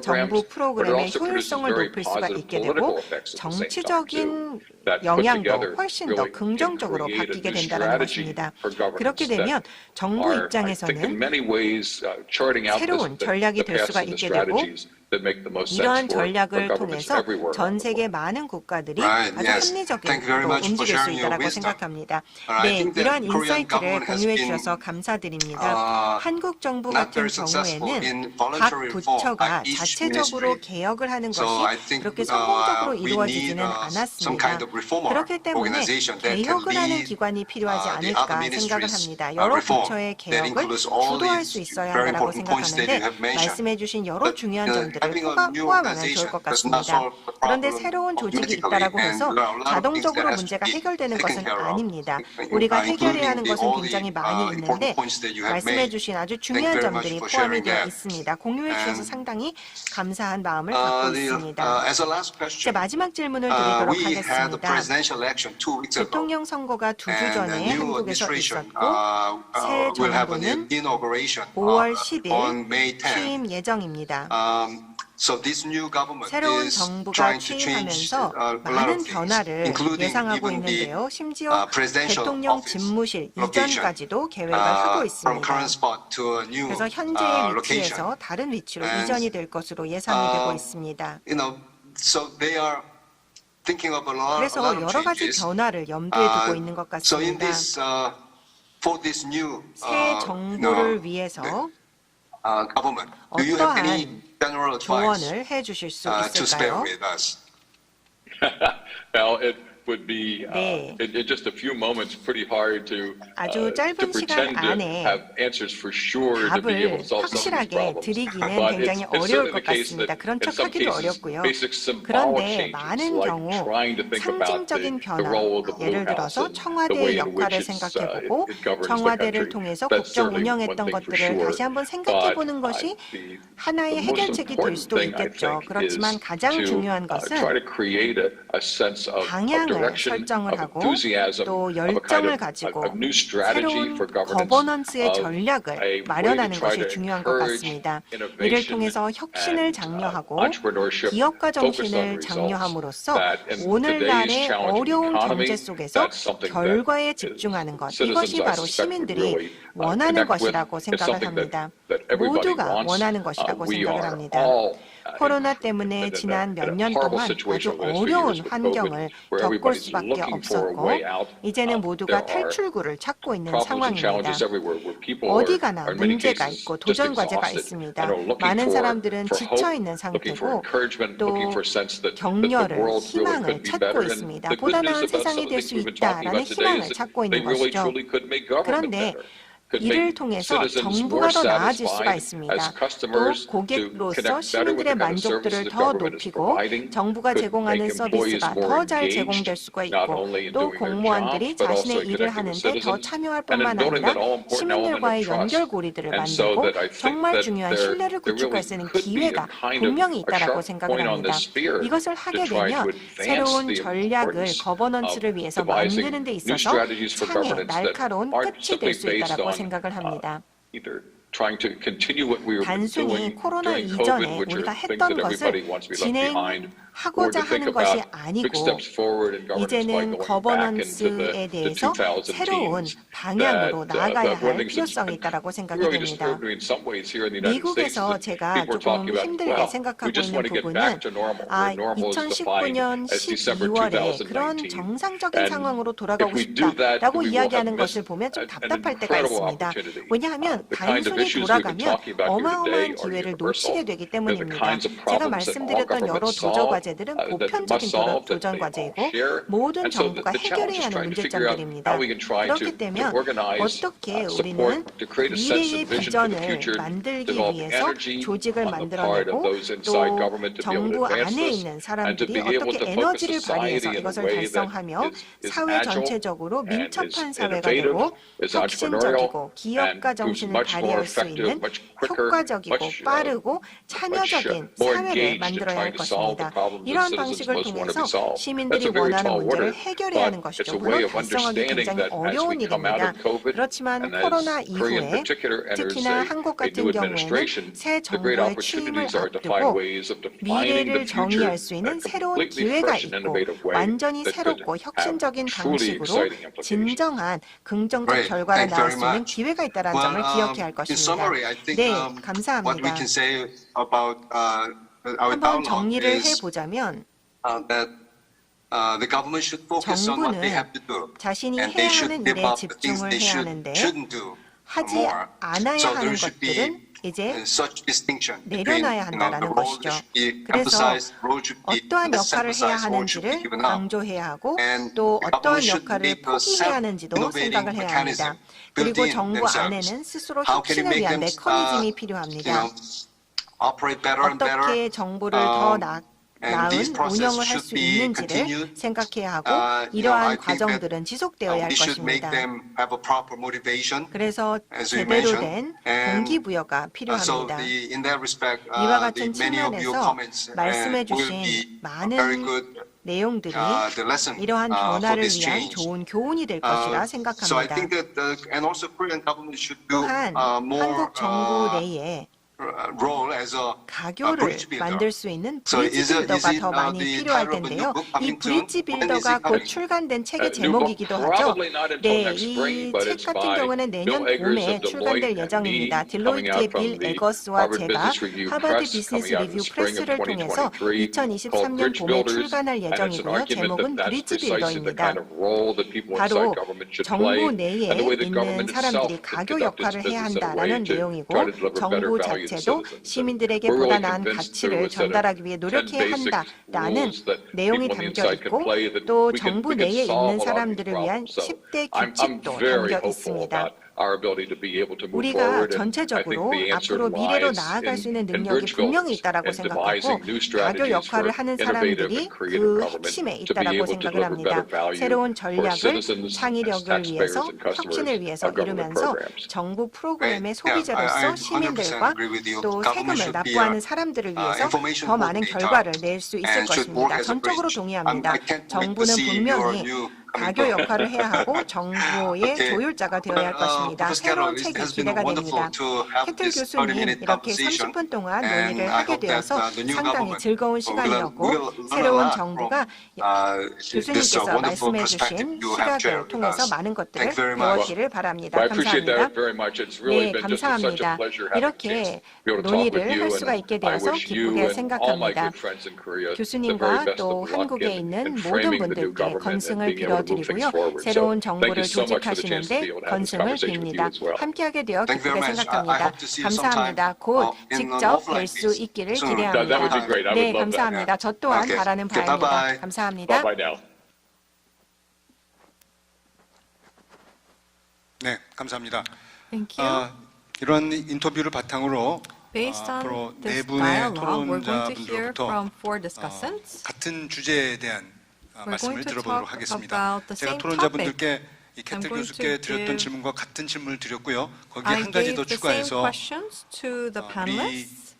정부 프로그램의 효율성을 높일 수가 있게 되고 정치적인 영향도 훨씬 더 긍정적으로 바뀌게 된다는 것입니다. 그렇게 되면 정부 입장에서는 새로운 전략이 될 수가 있게 되고 이러한 전략을 통해서 전 세계 많은 국가들이 Right, 아주 yes. Thank you very 합리적으로 much for 움직일 수 sharing your 있다고 wisdom. 생각합니다. I 네, think that 이러한 Korean 인사이트를 government has 공유해 been, 주셔서 감사드립니다. 한국 정부 not 같은 very successful 경우에는 in 각 voluntary reform 부처가 by each 자체적으로 ministry. 개혁을 하는 So I 것이 think 그렇게 성공적으로 we need 이루어지지는 some 않았습니다. kind of reformer 그렇기 때문에 organization that can 개혁을 하는 lead 기관이 필요하지 the other 않을까 생각을 ministries 합니다. 여러 reform 부처의 that 개혁을 includes all 주도할 수 these 있어야 very 한다고 important points that you 생각하는데 have mentioned. 말씀해 주신 여러 But 중요한 점들을 having a new 포함하면 좋을 organization 것 does not 같습니다. solve the 그런데 problem 새로운 조직이 automatically, 있다라고 and 해서 there are a lot of things that 자동적으로 has to 문제가 be 해결되는 taken 것은 care of, 아닙니다. 우리가 해결해야 하는 것은 all the 굉장히 많이 있는데 important points that you have 말씀해 made. 주신 아주 Thank you 중요한 very much 점들이 for 포함이 sharing 되어 that. 있습니다. 공유해 주셔서 And, 상당히 감사한 마음을 갖고 있습니다. As a last 이제 question, 마지막 질문을 드리도록 we had the 하겠습니다. presidential election 2 weeks ago. 대통령 선거가 2주 And the 전에 new 한국에서 administration 있었고 새 will have an 정부는 inauguration 5월 on 10일 May 10th. 취임 예정입니다. So this new government 새로운 is 정부가 trying to change 취임하면서 a lot of 많은 things, 변화를 including 예상하고 even the 있는데요. 심지어 presidential 대통령 office 집무실 location, 이전까지도 계획을 하고 from 있습니다. current spot to a new 그래서 현재의 location. 위치에서 다른 위치로 And, 이전이 될 것으로 예상이 되고 있습니다. You know, so they are thinking of a lot 그래서 of 여러 가지 changes. 변화를 염두에 두고 있는 것 So in 같습니다. this for this new 새 정부를 위해서 government, do you have any 어떠한 general advice 조언을 해주실 수 to spare 있을까요? with us? Well, it would be 네. in just a few moments pretty hard to 아주 짧은 시간 pretend to 안에 have answers for sure to be able to 답을 solve some of these 확실하게 problems. 드리기는 But 굉장히 it's 어려울 certainly 것 the case 같습니다. that 그런 in some 척하기도 cases, 어렵고요. basic symbolic 그런데 changes, 많은 like 경우 trying to think about 상징적인 the 변화, role of the Blue 예를 House 들어서 and the way 청와대의 in 역할을 which 생각해보고 it governs the 청와대를 country. 통해서 That's 국정 certainly one 운영했던 thing for 것들을 sure. 다시 한번 생각해보는 But 것이 the 하나의 most 해결책이 될 important 수도 thing, I 있겠죠. think, is 그렇지만 가장 to 중요한 try 것은 to create a sense of 방향을 direction, 설정을 of 하고 enthusiasm, 또 of a kind 열정을 of 가지고 a new strategy 새로운 for governance, 거버넌스의 of 전략을 a way to 마련하는 try 것이 to 중요한 것 encourage 같습니다. 이를 innovation 통해서 혁신을 and 장려하고 entrepreneurship 기업가 focused on 정신을 results. 장려함으로써 That in 오늘날의 today's challenging 어려운 economy, 경제 속에서 that's something that 결과에 집중하는 것, citizens, 이것이 I 바로 suspect, would 시민들이 really 원하는 connect with. 것이라고 It's 생각을 something 합니다. that everybody 모두가 wants. 원하는 것이라고 We 생각을 are 합니다. all 코로나 때문에 지난 몇 년 동안 아주 어려운 환경을 겪을 수밖에 없었고 이제는 모두가 탈출구를 찾고 있는 상황입니다. 어디 가나 문제가 있고 도전 과제가 있습니다. 많은 사람들은 지쳐있는 상태고 또 격려를, 희망을 찾고 있습니다. 보다 나은 세상이 될 수 있다라는 희망을 찾고 있는 것이죠. 그런데 이를 통해서 정부가 더 나아질 수가 있습니다. 또 고객으로서 시민들의 만족도를 더 높이고 정부가 제공하는 서비스가 더 잘 제공될 수가 있고 또 공무원들이 자신의 일을 하는데 더 참여할 뿐만 아니라 시민들과의 연결고리들을 만들고 정말 중요한 신뢰를 구축할 수 있는 기회가 분명히 있다고 생각을 합니다. 이것을 하게 되면 새로운 전략을 거버넌스를 위해서 만드는 데 있어서 창의 날카로운 끝이 될 수 있다고 생각을 합니다. 단순히 코로나 이전에 우리가 했던 것을 진행하고자 하는 것이 아니고 이제는 거버넌스에 대해서 새로운 방향으로 나아가야 할 필요성이 있다고 생각이 됩니다. 미국에서 제가 조금 힘들게 생각하고 있는 부분은 2019년 12월에 그런 정상적인 상황으로 돌아가고 싶다라고 이야기하는 것을 보면 좀 답답할 때가 있습니다. 왜냐하면 단순히 돌아가면 어마어마한 기회를 놓치게 되기 때문입니다. 제가 말씀드렸던 여러 도전 과제들은 보편적인 도전 과제이고 모든 정부가 해결해야 하는 문제점들입니다. 그렇기 때문에 어떻게 우리는 미래의 비전을 만들기 위해서 조직을 만들어내고 또 정부 안에 있는 사람들이 어떻게 에너지를 발휘해서 이것을 달성하며 사회 전체적으로 민첩한 사회가 되고 혁신적이고 기업가 정신을 발휘할 수 있는 효과적이고 빠르고 참여적인 사회를 만들어야 할 것입니다. 이러한 방식을 통해서 시민들이 원하는 문제를 해결해야 하는 것이죠. 물론 달성하기 굉장히 어려운 일입니다. 그렇지만 코로나 이후에 특히나 한국 같은 경우에는 새 정부의 취임을 앞두고 미래를 정의할 수 있는 새로운 기회가 있고 완전히 새롭고 혁신적인 방식으로 진정한 긍정적 결과가 나올 수 있는 기회가 있다는 점을 기억해야 할 것입니다. 네, 감사합니다. 한번 정리를 해보자면 that the government should focus on what they have to do, 자신이 and they 해야 should 하는 give 일에 up the things 집중을 they 해야 하는데 shouldn't do 하지 more. 않아야 So 하는 there should be 것들은 이제 such distinction between 내려놔야 한다라는 the role 것이죠. that should be 그래서 emphasized, role should be 어떠한 less 역할을 해야 emphasized, role should be 하는지를 given up. 강조해야 하고 And 또 the 어떠한 government should 역할을 make a 포기해야 하는지도 self-innovating 생각을 해야 합니다. mechanism 그리고 built in 정부 themselves. 안에는 스스로 How can you 혁신을 make 위한 them, 메커니즘이 you 필요합니다. know, operate better and better? 어떻게 정부를 더 And 나은 these processes 운영을 할 should 수 be 있는지를 continued. 생각해야 하고 I 이러한 think that, 과정들은 지속되어야 할 we should make 것입니다. them have a proper motivation. 그래서 as you 제대로 mentioned. 된 And, 동기부여가 So 필요합니다. in that respect, 이와 같은 many of your 측면에서 comments 말씀해 will 주신 be 많은 very good 내용들이 the lesson 이러한 for 변화를 this 위한 change. 좋은 교훈이 될 것이라 So I 생각합니다. think that and also Korean government should do 또한 more 한국 정부 내에 role as a 가교를 bridge builder. 만들 수 있는 So 브릿지 빌더가 더 많이 the 필요할 title of a 텐데요. new book 이 coming 브릿지 soon? When is 빌더가 it 곧 coming? 출간된 책의 New book 제목이기도 하죠. probably not until 네, next spring, 이 but 책 it's 같은 by 경우는 내년 Bill Eggers 봄에 of Deloitte 출간될 and me, 예정입니다. coming 딜로이트의 out 빌 from the 에거스와 Harvard 제가 Business Review 하버드 Press, 비즈니스 coming out in 리뷰 the spring of 프레스를 통해서 2023, 2023년 called 봄에 Bridge Builders, 출간할 and it's an 예정이고요. argument 제목은 that that's 브릿지 precisely the 빌더입니다. kind of role that people 바로 inside government should play, 정부 내에 and the way the 있는 government itself 사람들이 should 가교 conduct its 역할을 해야 business in a way 한다라는 to 내용이고 try to deliver better 정부 value to 자체도 citizens. 시민들에게 We're 보다 really 나은 convinced 가치를 through a set of 전달하기 위해 10 노력해야 basic 한다라는 rules that 내용이 people on the 담겨 inside can 있고 play that 또 we 정부 can 내에 solve 있는 a lot of these 사람들을 위한 problems. So 10대 I'm 규칙도 very 담겨 hopeful 있습니다. about our ability to be able to move 우리가 forward. And I think 전체적으로 the answer 앞으로 미래로 lies 나아갈 수 있는 in 능력이 bridge 분명히 builders 있다라고 and devising 생각하고 new 가교 strategies for 역할을 하는 innovative 사람들이 and creative 그 government 핵심에 to be 있다라고 able to 생각을 deliver 합니다. better value 새로운 for 전략을 citizens as 창의력을 taxpayers 위해서 and customers 혁신을 위해서 of government 이루면서 programs. 정부 프로그램의 I 소비자로서 100% 시민들과 agree with you. 또 Government 세금을 should be 납부하는 사람들을 위해서 information 더 많은 coordinator 결과를 낼 수 있을 and should work 것입니다. as a 전적으로 bridge. 동의합니다. I can't wait to 정부는 see your 분명히 new coming 가교 book. 역할을 해야 하고 정부의 Okay. 조율자가 되어야 할 것입니다. Professor Carroll, 새로운 it 책이 has been 기대가 wonderful 됩니다. to have 캐틀 this 교수님 30-minute 이렇게 conversation. 30분 동안 And 논의를 I 하게 hope that 되어서 the new 상당히 government 즐거운 will 시간이었고 learn a 새로운 lot 정부가 from this 교수님께서 wonderful 말씀해 perspective 주신 you have 시각을 shared with 통해서 us. 많은 것들을 Thank you very much. 배웠기를 바랍니다. I appreciate 감사합니다. that very much. It's really 네, been just such a 감사합니다. pleasure having a chance 이렇게 to be able to talk with 논의를 you, 할 수가 and 있게 I 되어서 wish you 기쁘게 and all my 생각합니다. good friends in Korea the very 교수님과 best 또 of luck 한국에 in 있는 모든 framing the new 분들께 government and 건승을 being able to move things 빌어드리고요. forward. So 새로운 thank 정부를 you so much for the chance to be 조직하시는데 able to have this 건승을 conversation with you 빕니다. as well. 함께하게 되어 Thank you very 기쁘게 much. I 생각합니다. hope to see you sometime 감사합니다. 곧 in an 직접 offline 뵐 수 basis 있기를 soon. That would be 기대합니다. great. I 네, would love that. 감사합니다. 저 또한 Okay. 바라는 Okay, 바입니다. bye-bye. 감사합니다. Bye now. 네, 감사합니다. Thank you. 이런 인터뷰를 바탕으로 Based on 앞으로 네 this 분의 dialogue, we're going to hear 토론자분들로부터 from four discussants. 같은 주제에 대한 We're 말씀을 going to 들어보도록 talk 하겠습니다. about the 제가 same 토론자분들께 이 I'm 캐틀 going 교수께 to 드렸던 give- 질문과 같은 질문을 드렸고요. 거기에 I 한 가지 gave 더 the same 추가해서 questions to the panelists.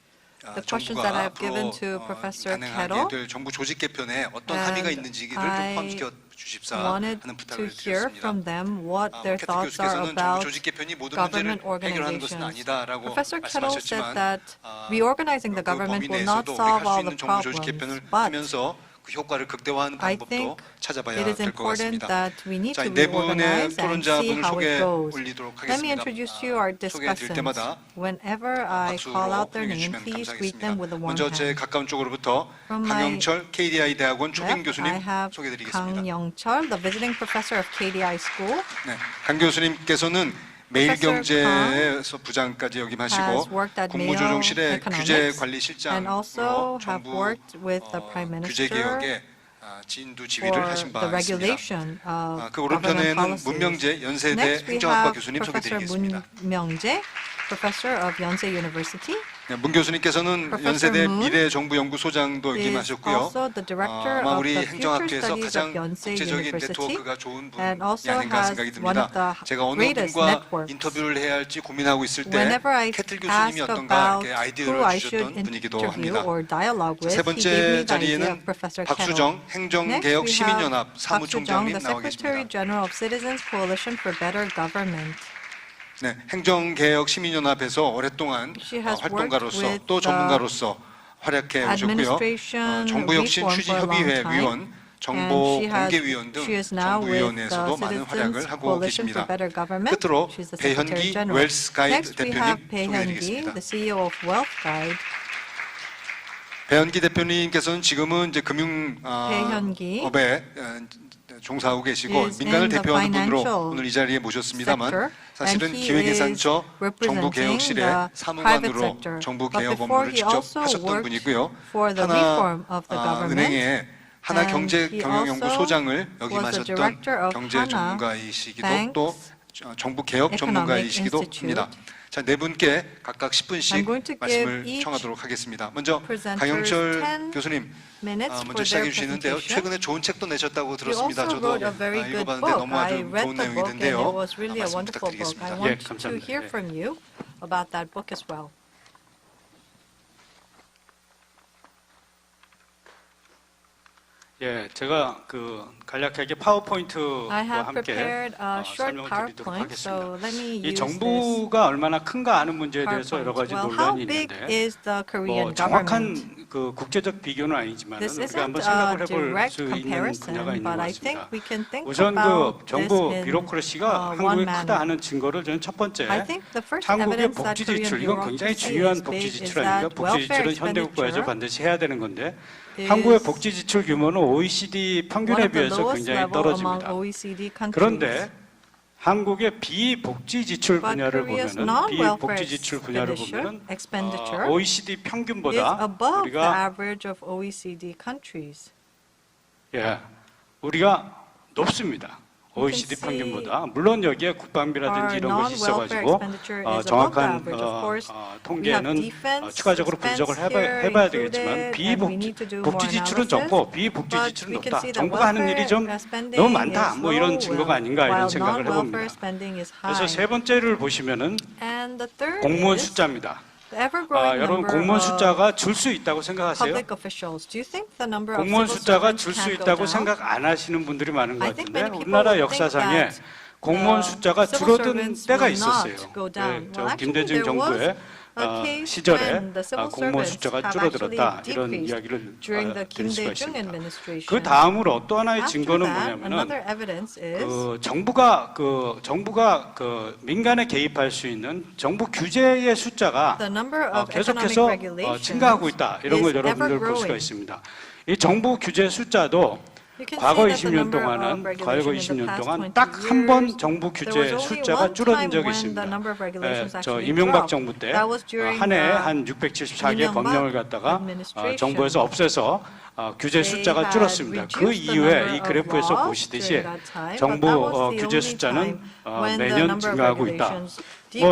The questions 정부가 that I've 앞으로 given to Professor 단행하게 Carroll. 될 정부 조직 개편에 어떤 And 합의가 있는지를 좀 I 포함시켜 주십사 wanted 하는 to 부탁을 hear 드렸습니다. from them what their 캐틀 thoughts are 교수께서는 정부 about 조직 개편이 모든 government 문제를 해결하는 것은 organizations. 아니다라고 Professor Carroll said 말씀하셨지만 that reorganizing the 그 government 범위 will not 내에서도 solve 우리가 할 수 all the 있는 정부 조직 개편을 problems, but 하면서 그 효과를 극대화하는 I 방법도 think 찾아봐야 it is 될 것 important 같습니다. that we need 자, to 네 분의 reorganize and see 토론자분을 how 소개 it goes. 올리도록 Let me 하겠습니다. introduce you our 소개해드릴 discussants. 때마다 Whenever I call 박수로 out their name, 응해주시면 please greet them with a warm 먼저 제 hand. 가까운 쪽으로부터 From my 강영철 KDI 대학원 초빙 Left, 교수님 I have 소개드리겠습니다. Kang Young-chul, the visiting professor of KDI School. 네, 강 교수님께서는 매일경제에서 부장까지 has 역임하시고 worked at 국무조정실의 Mayo 규제관리실장으로 and also have 정부 worked with the Prime 규제 Minister 개혁에 진두 for 지휘를 하신 the 바 있습니다. regulation of 그 government 오른편에는 policies. 문명재 연세대 Next, we 행정학과 have 교수님 Professor 소개드리겠습니다. 문명재, professor of Yonsei University. 네, 문 교수님께서는 Professor 연세대 Moon 미래정부연구소장도 is 역임하셨고요. also the director 아마 of 우리 the Future 행정학계에서 Studies 가장 of Yonsei 국제적인 University, 네트워크가 좋은 분이 and also 아닌가 has 생각이 one of 듭니다. the 제가 어느 greatest 분과 networks. 인터뷰를 해야 할지 고민하고 있을 때 Whenever I 캐틀 교수님이 ask 어떤가 about 이렇게 who 아이디어를 I should 주셨던 분이기도 interview 합니다. or dialogue with, 세 he gave me 번째 the idea of 자리에는 Professor 박수정 Carroll. 행정개혁 Next, we 시민연합 have Park 사무총장님 Soo-jung, the Secretary 나오겠습니다. General of Citizens Coalition for Better Government. 네, 행정개혁 시민연합에서 오랫동안 She has 활동가로서 worked 또 with the 전문가로서 활약해 오셨고요. administration 정부혁신 reform for a long 추진협의회 time. 위원, And 정보공개위원 등 she is now with 정부위원회에서도 the 많은 Citizens 활약을 하고 Coalition for 계십니다. Better Government. 끝으로 She's the Secretary 배현기 General. 웰스 가이드 Next, we have 대표님 Bae Hyun-gi, 소개해드리겠습니다. the CEO of Wealth Guide. 배현기 대표님께서는 지금은 이제 금융 배현기 업에 종사하고 계시고 is 민간을 in the 대표하는 분으로 financial 오늘 이 자리에 모셨습니다만 sector, 사실은 and he 기획예산처 is representing 정부개혁실의 the 사무관으로 private sector. 정부 But 개혁 before 업무를 he 직접 also 하셨던 worked 분이고요. for the reform of the government, 하나은행의 and he 하나경제경영연구소장을 also 역임하셨던 was the director of 경제 Hana 전문가이시기도 Bank's 또 정부 개혁 Economic 전문가이시기도 Institute. 합니다. 자, 네 분께 각각 I'm 10분씩 going to give 말씀을 each 청하도록 하겠습니다. 먼저 presenters 강영철 10 교수님 minutes 먼저 for 시작해 their 주시는데요. presentation. 최근에 좋은 책도 내셨다고 You 들었습니다. also 저도 wrote a very good 읽어봤는데 book. 너무 I 아주 read 좋은 the 내용이 book and it 있는데요. was really a 말씀 wonderful book. I 부탁드리겠습니다. want to 감사합니다. hear 예. from you about that book as well. 예, 제가 그 간략하게 파워포인트와 I have 함께 prepared a short 설명을 드리도록 PowerPoint, so 하겠습니다. let me 이 use this 정부가 얼마나 큰가 하는 문제에 대해서 여러 PowerPoint. 가지 Well, how 논란이 big 있는데 is the Korean 뭐 government? 정확한 그 국제적 비교는 아니지만 This 우리가 isn't 한번 a 생각을 해볼 direct 수 있는 분야가 comparison, 있는 but 것 I think 같습니다. we can think 우선 그 about 정부 this in 비로크래시가 one 한국에 크다 manner. 하는 증거를 저는 첫 번째 I think the first 한국의 evidence that 복지 Korean 지출 이건 굉장히 bureaucracy 중요한 is 복지 big is 지출 아닙니까? that 복지 welfare 지출은 현대 국가에서 expenditure 반드시 해야 되는 건데 is 한국의 복지 지출 규모는 OECD one 평균에 of the 비해서 lowest 굉장히 level among 떨어집니다. OECD countries. 그런데 한국의 비복지 지출 But 분야를 Korea's 보면은 non-welfare 비복지 지출 분야를 보면은 expenditure OECD is 평균보다 above the 우리가 average of OECD countries. 우리가 높습니다. You can OECD see 평균보다 물론 여기에 국방비라든지 our 이런 것이 non-welfare 있어가지고 expenditure is above the 정확한 average. Of course, we have 통계는 defense 추가적으로 분석을 expense here 해봐야 included, 되겠지만 and we need to do more 복지 지출은 analysis. 적고 비복지 But 지출은 we can 높다. see that 정부가 하는 일이 좀 welfare spending 너무 많다. is 뭐 이런 low, 증거가 아닌가 이런 while 생각을 non-welfare 해봅니다. spending is 그래서 high. 세 번째를 보시면은 And the third 공무원 is 숫자입니다. the ever-growing 여러분 number 공무원 of 숫자가 줄 수 있다고 생각하세요? public officials. Do you think the number of 공무원 civil 숫자가 servants 줄 수 can go 있다고 down? 생각 안 하시는 분들이 많은 것 I think 같은데 many people 우리나라 think 역사상에 that 공무원 숫자가 civil 줄어든 servants 때가 will 있었어요. not go down. 저 Well, actually, 김대중 there 정부의 was a case 시절에 when the civil 공무원 servants 숫자가 have 줄어들었다 actually 이런 decreased 이야기를 during the 드릴 Kim 수가 Dae-jung 있습니다. administration. 그 다음으로 또 하나의 After 증거는 that, 뭐냐면은 another evidence is 정부가 민간에 개입할 수 있는 정부 규제의 숫자가 the number of economic 계속해서 regulations 증가하고 있다. 이런 걸 is 여러분들 볼 수가 ever-growing. 있습니다. 이 정부 규제 숫자도 You can 과거 see that the 20년 number 동안은 of regulation in the past 20 딱 한 번 years, 정부 there 규제 was only 숫자가 one 줄어든 time 적이 when 있습니다. the number of regulations 저 actually 이명박 dropped. 정부 때 That was during 한 해에 the 한 674개 이명박 법령을 갖다가 administration. 정부에서 없애서 규제 They 숫자가 had 줄었습니다. 그 reduced the 이후에 number 이 of 그래프에서 laws 보시듯이 during that time, 정부 but that was the 규제 only 숫자는 time when the 매년 number of 증가하고 있다. regulations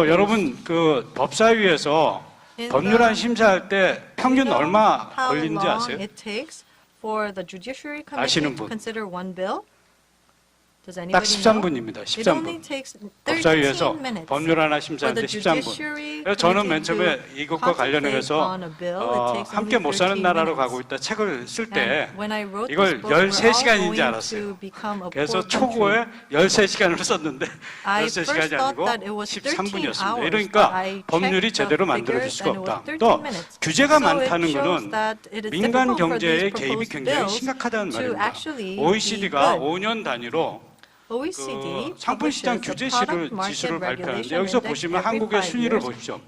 여러분 그 법사위에서 In 법률안 the- 심사할 때 평균 Do you know 얼마 how 걸리는지 long 아세요? it takes for the Judiciary 아시는 Committee to 분? consider one bill? Does 딱 anybody know? 13분입니다. It only 13분. takes 법사위에서 13 minutes. 법률 하나 For 심사하는데 the 13분. Judiciary 그래서 저는 맨 Committee 처음에 to 이것과 concentrate 관련해서 on a bill, it takes 함께 only 못 사는 13 나라로 minutes. 가고 있다 책을 쓸 때 And when I wrote 이걸 this book, we're all 13시간인지 going 알았어요. to become a 그래서 poor country. 초고에 13시간을 썼는데 I 13시간이 first thought 아니고 that it was 13 13분이었습니다. hours, 이러니까 but I 법률이 checked 제대로 the 만들어질 figures 수가 and it was 없다. 13 또 minutes. 규제가 So it 많다는 shows 것은 that it is 민간 difficult for 경제의 these 개입이 proposed 굉장히 bills 심각하다는 to 말입니다. actually be OECD가 good. 5년 단위로 OECD 상품시장 규제 지수를 발표하는데 여기서 보시면 한국의 순위를 보십시오.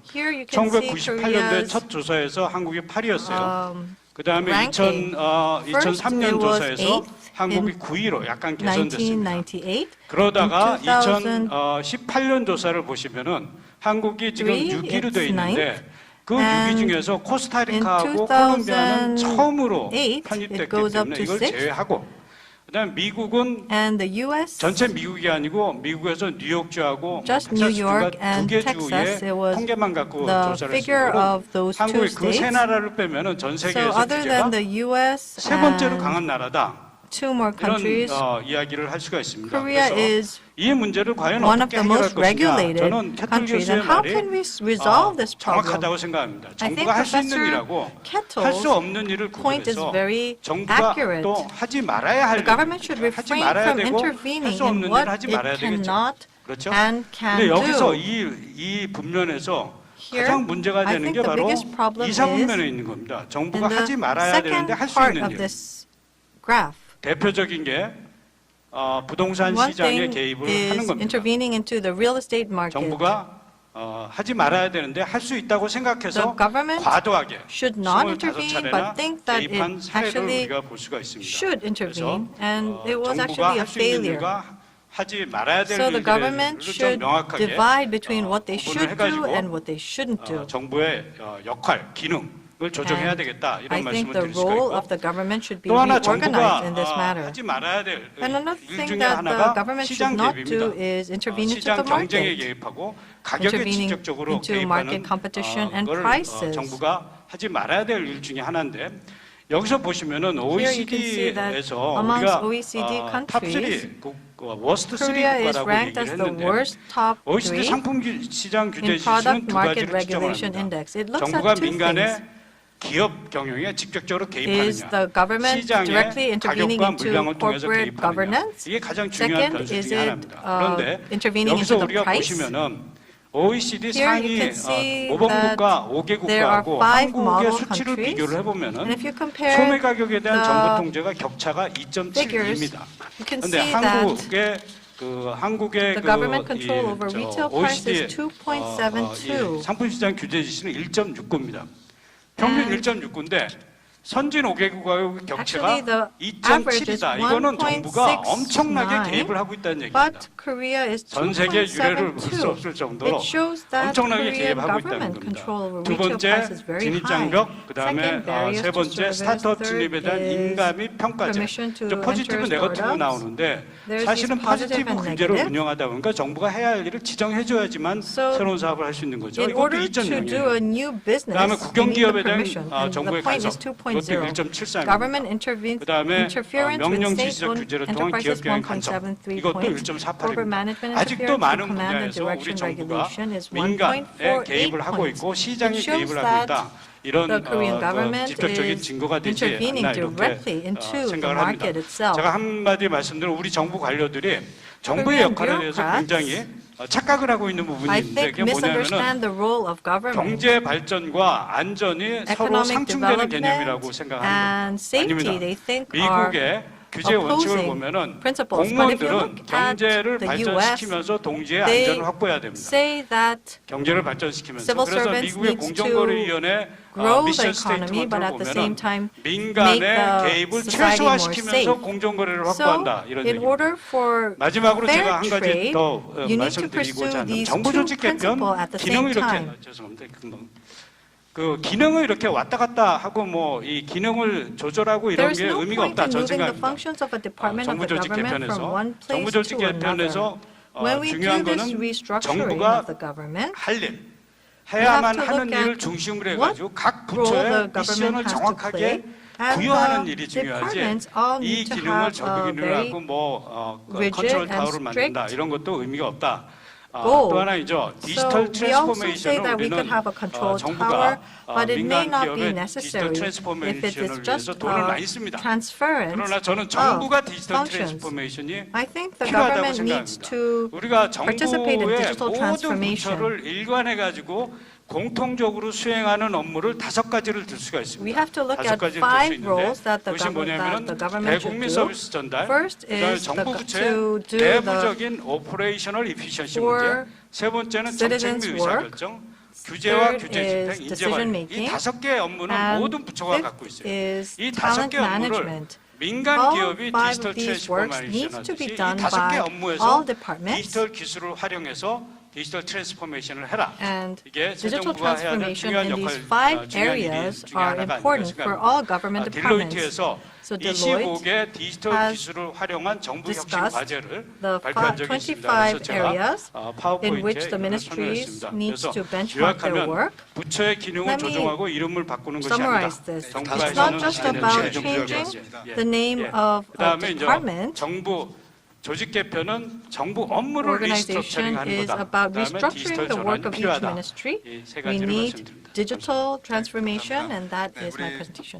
1998년도에 첫 조사에서 한국이 8위였어요. 그 다음에 ranking. 2003년 First, it was 조사에서 8th 한국이 in 9위로 약간 개선됐습니다. 1998. 그러다가 In 2000, 2018년 조사를 보시면은 한국이 지금 6위로 되어 it's 있는데 그 And 6위 중에서 코스타리카하고 in 콜롬비아는 처음으로 2008, it 편입됐기 goes up 때문에 to 이걸 6th. 제외하고 그다음에 미국은 And the U.S. 전체 미국이 아니고 미국에서 뉴욕주하고 Just New York and 두개 Texas, 주의 it was 통계만 갖고 the 조사를 figure 했습니다. of those two 한국이 그 세 states. 나라를 빼면은 전 So 세계에서 other 규제가 than the U.S. 세 번째로 and 강한 나라다. two more 이런 countries, 이야기를 할 수가 있습니다. Korea 그래서 is 이 문제를 과연 one of 어떻게 the 해결할 most 것이냐? regulated 저는 캐틀 countries. 교수의 And how 말이 can we resolve this problem? 정확하다고 생각합니다. I think 정부가 할 수 있는 Professor 일하고 할 Kettle's 수 없는 일을 point is 구분해서 very 정부가 accurate. 또 하지 말아야 할 The government should 일, 하지 refrain 말아야 from 되고 할 intervening 수 없는 in 일을 what 하지 it 말아야 되겠죠. cannot 그렇죠? and can 근데 여기서 do. 이 분면에서 Here, 가장 문제가 I 되는 think 게 the 바로 biggest problem 이사 is 분면에 있는 겁니다. 정부가 in 하지 the 말아야 되는데 second 할 수 part 있는 of 일. this graph. 대표적인 게 부동산 One 시장에 thing 개입을 is 하는 겁니다. intervening into the real estate market. 정부가 하지 말아야 되는데 할 수 있다고 생각해서 The government 과도하게 should not intervene, 25차례나 but think that it 개입한 사례를 actually 우리가 볼 수가 있습니다. should intervene, and it was 정부가 actually a 할 수 있는 failure. 일과 하지 말아야 될 So the government 일들을 좀 should 명확하게 divide between what they 구분을 should do 해가지고 and what they shouldn't do. 정부의 역할, 기능을 조정해야 되겠다 I 이런 think 말씀을 the 드릴 수가 role 있고 of the government should be 또 하나 reorganized 정부가 in this matter. 하지 말아야 될 And another 일 thing 중에 that the 하나가 government 시장 should not do 개입입니다. is intervene into 시장 the 경쟁에 market. 개입하고 가격에 Intervening 직접적으로 into 개입하는 market competition and 걸 prices. 정부가 하지 말아야 될 일 중에 하나인데 여기서 보시면은 Here you can see that OECD에서 amongst 우리가 OECD countries, 탑3 워스트 3 Korea is 국가라고 ranked 얘기를 as the 했는데 worst top OECD 3 상품 시장 규제 in 지수는 product 두 market 가지를 regulation 측정합니다. index. It looks 정부가 at two 민간의 things. 기업 경영에 직접적으로 Is 개입하느냐, the government 시장의 directly intervening 가격과 into 물량을 통해서 corporate 개입하느냐, governance? 이게 가장 중요한 Second, 변수 is 중에 it 하나입니다. 그런데 intervening 여기서 into the 우리가 price? 보시면은 OECD Here you 상위 can see 모범국가 that 5개 there are 국가하고 5 한국의 model 수치를 countries. 비교를 And 해보면은 if you compare 소매 가격에 대한 the 정부 통제가 격차가 figures, 2.72입니다. you can 그런데 see that 한국의 the government control over retail price is 2.72. 상품 시장 규제 지수는 1.69입니다. 평균 And 1.69인데 선진 5개국과의 격차가 actually the average is 2.7이다. 이거는 정부가 1.69. 엄청나게 개입을 하고 있다는 얘기입니다. But Korea is 전 세계 유례를 볼 수 2.72. 없을 정도로 It shows that 엄청나게 Korean 개입하고 있다는 government 겁니다. control over 두 retail 번째 price is very 진입 high. 장벽, 그 다음에 Second, barriers 세 to 번째 service. 스타트업 Third 진입에 대한 is 인가 및 평가제. permission to 포지티브, enter 네거티브 startups. 나오는데 There's 사실은 these positive 포지티브 and 규제를 negative. 운영하다 보니까 정부가 해야 할 일을 지정해줘야지만 So, 새로운 사업을 할 수 있는 거죠. In 이것도 order to do 2.0이에요. a new business, 그다음에 you need the 국경기업에 대한 permission. And the 정부의 point is 간섭, 이것도 2.0. 1.73입니다. Government 그다음에 interference with 명령 지시적 state-owned 규제를 통한 enterprises 기업 경영 간섭, 1.73 이것도 points. Corporate 1.48입니다. management 아직도 interference with 많은 command and 분야에서 우리 direction 정부가 regulation is 민간에 1.48 개입을 하고 points. 있고 시장에 It shows 개입을 하고 that 있다. 이런 the Korean government 직접적인 is 증거가 되지 intervening 않나 이렇게 directly into the 생각을 합니다. market itself. 제가 한마디 말씀드리면 우리 정부 관료들이 정부의 Korean 역할에 대해서 bureaucrats, 굉장히 착각을 하고 있는 부분이 I 있는데 think 그게 뭐냐면은 misunderstand the role of government. 경제 발전과 안전이 서로 Economic 상충되는 개념이라고 development 생각하는 and safety, 겁니다. they think are 미국의 규제 원칙을 opposing 보면은 principles. But if you 공무원들은 look at 경제를 the 발전시키면서 동지의 they 안전을 확보해야 됩니다. say that 경제를 발전시키면서 civil 그래서 servants 미국의 needs 공정거래위원회 grow the 미션 economy, but at the same 스테이트먼트를 time 보면은 make 민간의 the 개입을 society more 최소화시키면서 safe. 공정거래를 So, 확보한다 이런 in 얘기입니다. order for 마지막으로 fair 제가 한 가지 trade, 더 you need to 말씀드리고자 pursue 하는 these 정부 two 조직 개편 principles at the 기능을 same 이렇게 time. 죄송합니다. 그 기능을 이렇게 왔다 갔다 하고 뭐 이 기능을 조절하고 이런 There's 게 no 의미가 point 없다 in 전 moving the 생각입니다. functions of a department of 정부 the 조직 government from 개편에서 one 정부 place 조직 to another. 개편에서 When we do 중요한 this 거는 restructuring 정부가 of the government, 할 일, we have 해야만 to 하는 look 일을 at 중심으로 what 해가지고 각 role 부처의 the government 미션을 has to 정확하게 play, and 부여하는 the 일이 중요하지 departments all 이 need to 기능을 have a 적용을 very 하고 뭐 rigid 컨트롤 and 타워를 만든다 strict 이런 것도 의미가 없다. goal. 또 하나 이죠. So 디지털 we also say 트랜스포메이션을 that we could 우리는 have a control 정부가 tower, but it may 민간 not be 기업의 디지털 necessary if it is 트랜스포메이션을 just 위해서 돈을 많이 씁니다. transference 그러나 저는 of 정부가 디지털 functions. 트랜스포메이션이 I think the 필요하다고 government needs 생각합니다. to 우리가 participate in 정부의 digital 모든 transformation. 부처를 일관해 가지고 공통적으로 수행하는 업무를 5가지를 들 수가 있습니다. We have to look 5가지를 at 들 수 5 있는데 roles that the 그것이 뭐냐면은 government 대국민 should do. 서비스 전달, First 그다음에 is 정부 to 부처의 do the 내부적인 오퍼레이셔널 이피션시 문제, for 세 번째는 정책 citizens' 및 work, 의사결정, 규제와 third 규제 is 집행, 인재 decision 관리 이 making, 5개의 업무는 and 모든 부처가 fifth 갖고 있어요. is 이 talent 5개 업무를 management. 민간 All 기업이 5 디지털 of these works 트랜스포메이션 needs to be 하듯이 이 done 5개 by 업무에서 all departments. 디지털 기술을 활용해서 디지털 트랜스포메이션을 해라. And 이게 새 digital 정부가 해야 될 transformation 중요한 in 역할, these 5 중요한 일이 areas 중에 are 하나가 아닐까 important for 생각합니다. all government departments. 딜로이트에서 So Deloitte 25개 디지털 has 기술을 활용한 정부 혁신 discussed 과제를 the 발표한 적이 있습니다. 그래서 25 제가 areas in 파워포인트에 which the 이걸 ministries 설명했습니다. needs 그래서 to benchmark their 요약하면 work. 부처의 기능을 Let me 조정하고 이름을 바꾸는 것이 아니다. Summarize this. 정부가 It's not 해서는 just 시스템을 about 실행 정부가 changing 하겠습니다. 예. the name 예. of a 그다음에 이제 department. 정부 조직 개편은 정부 업무를 Organization 리스트럭처링하는 is 거다. about 그다음에 restructuring 디지털 the work 전환이 of each 필요하다. ministry. 이 세 We 가지를 need 말씀드립니다. digital transformation, and that 네, is my 우리 presentation.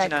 추진한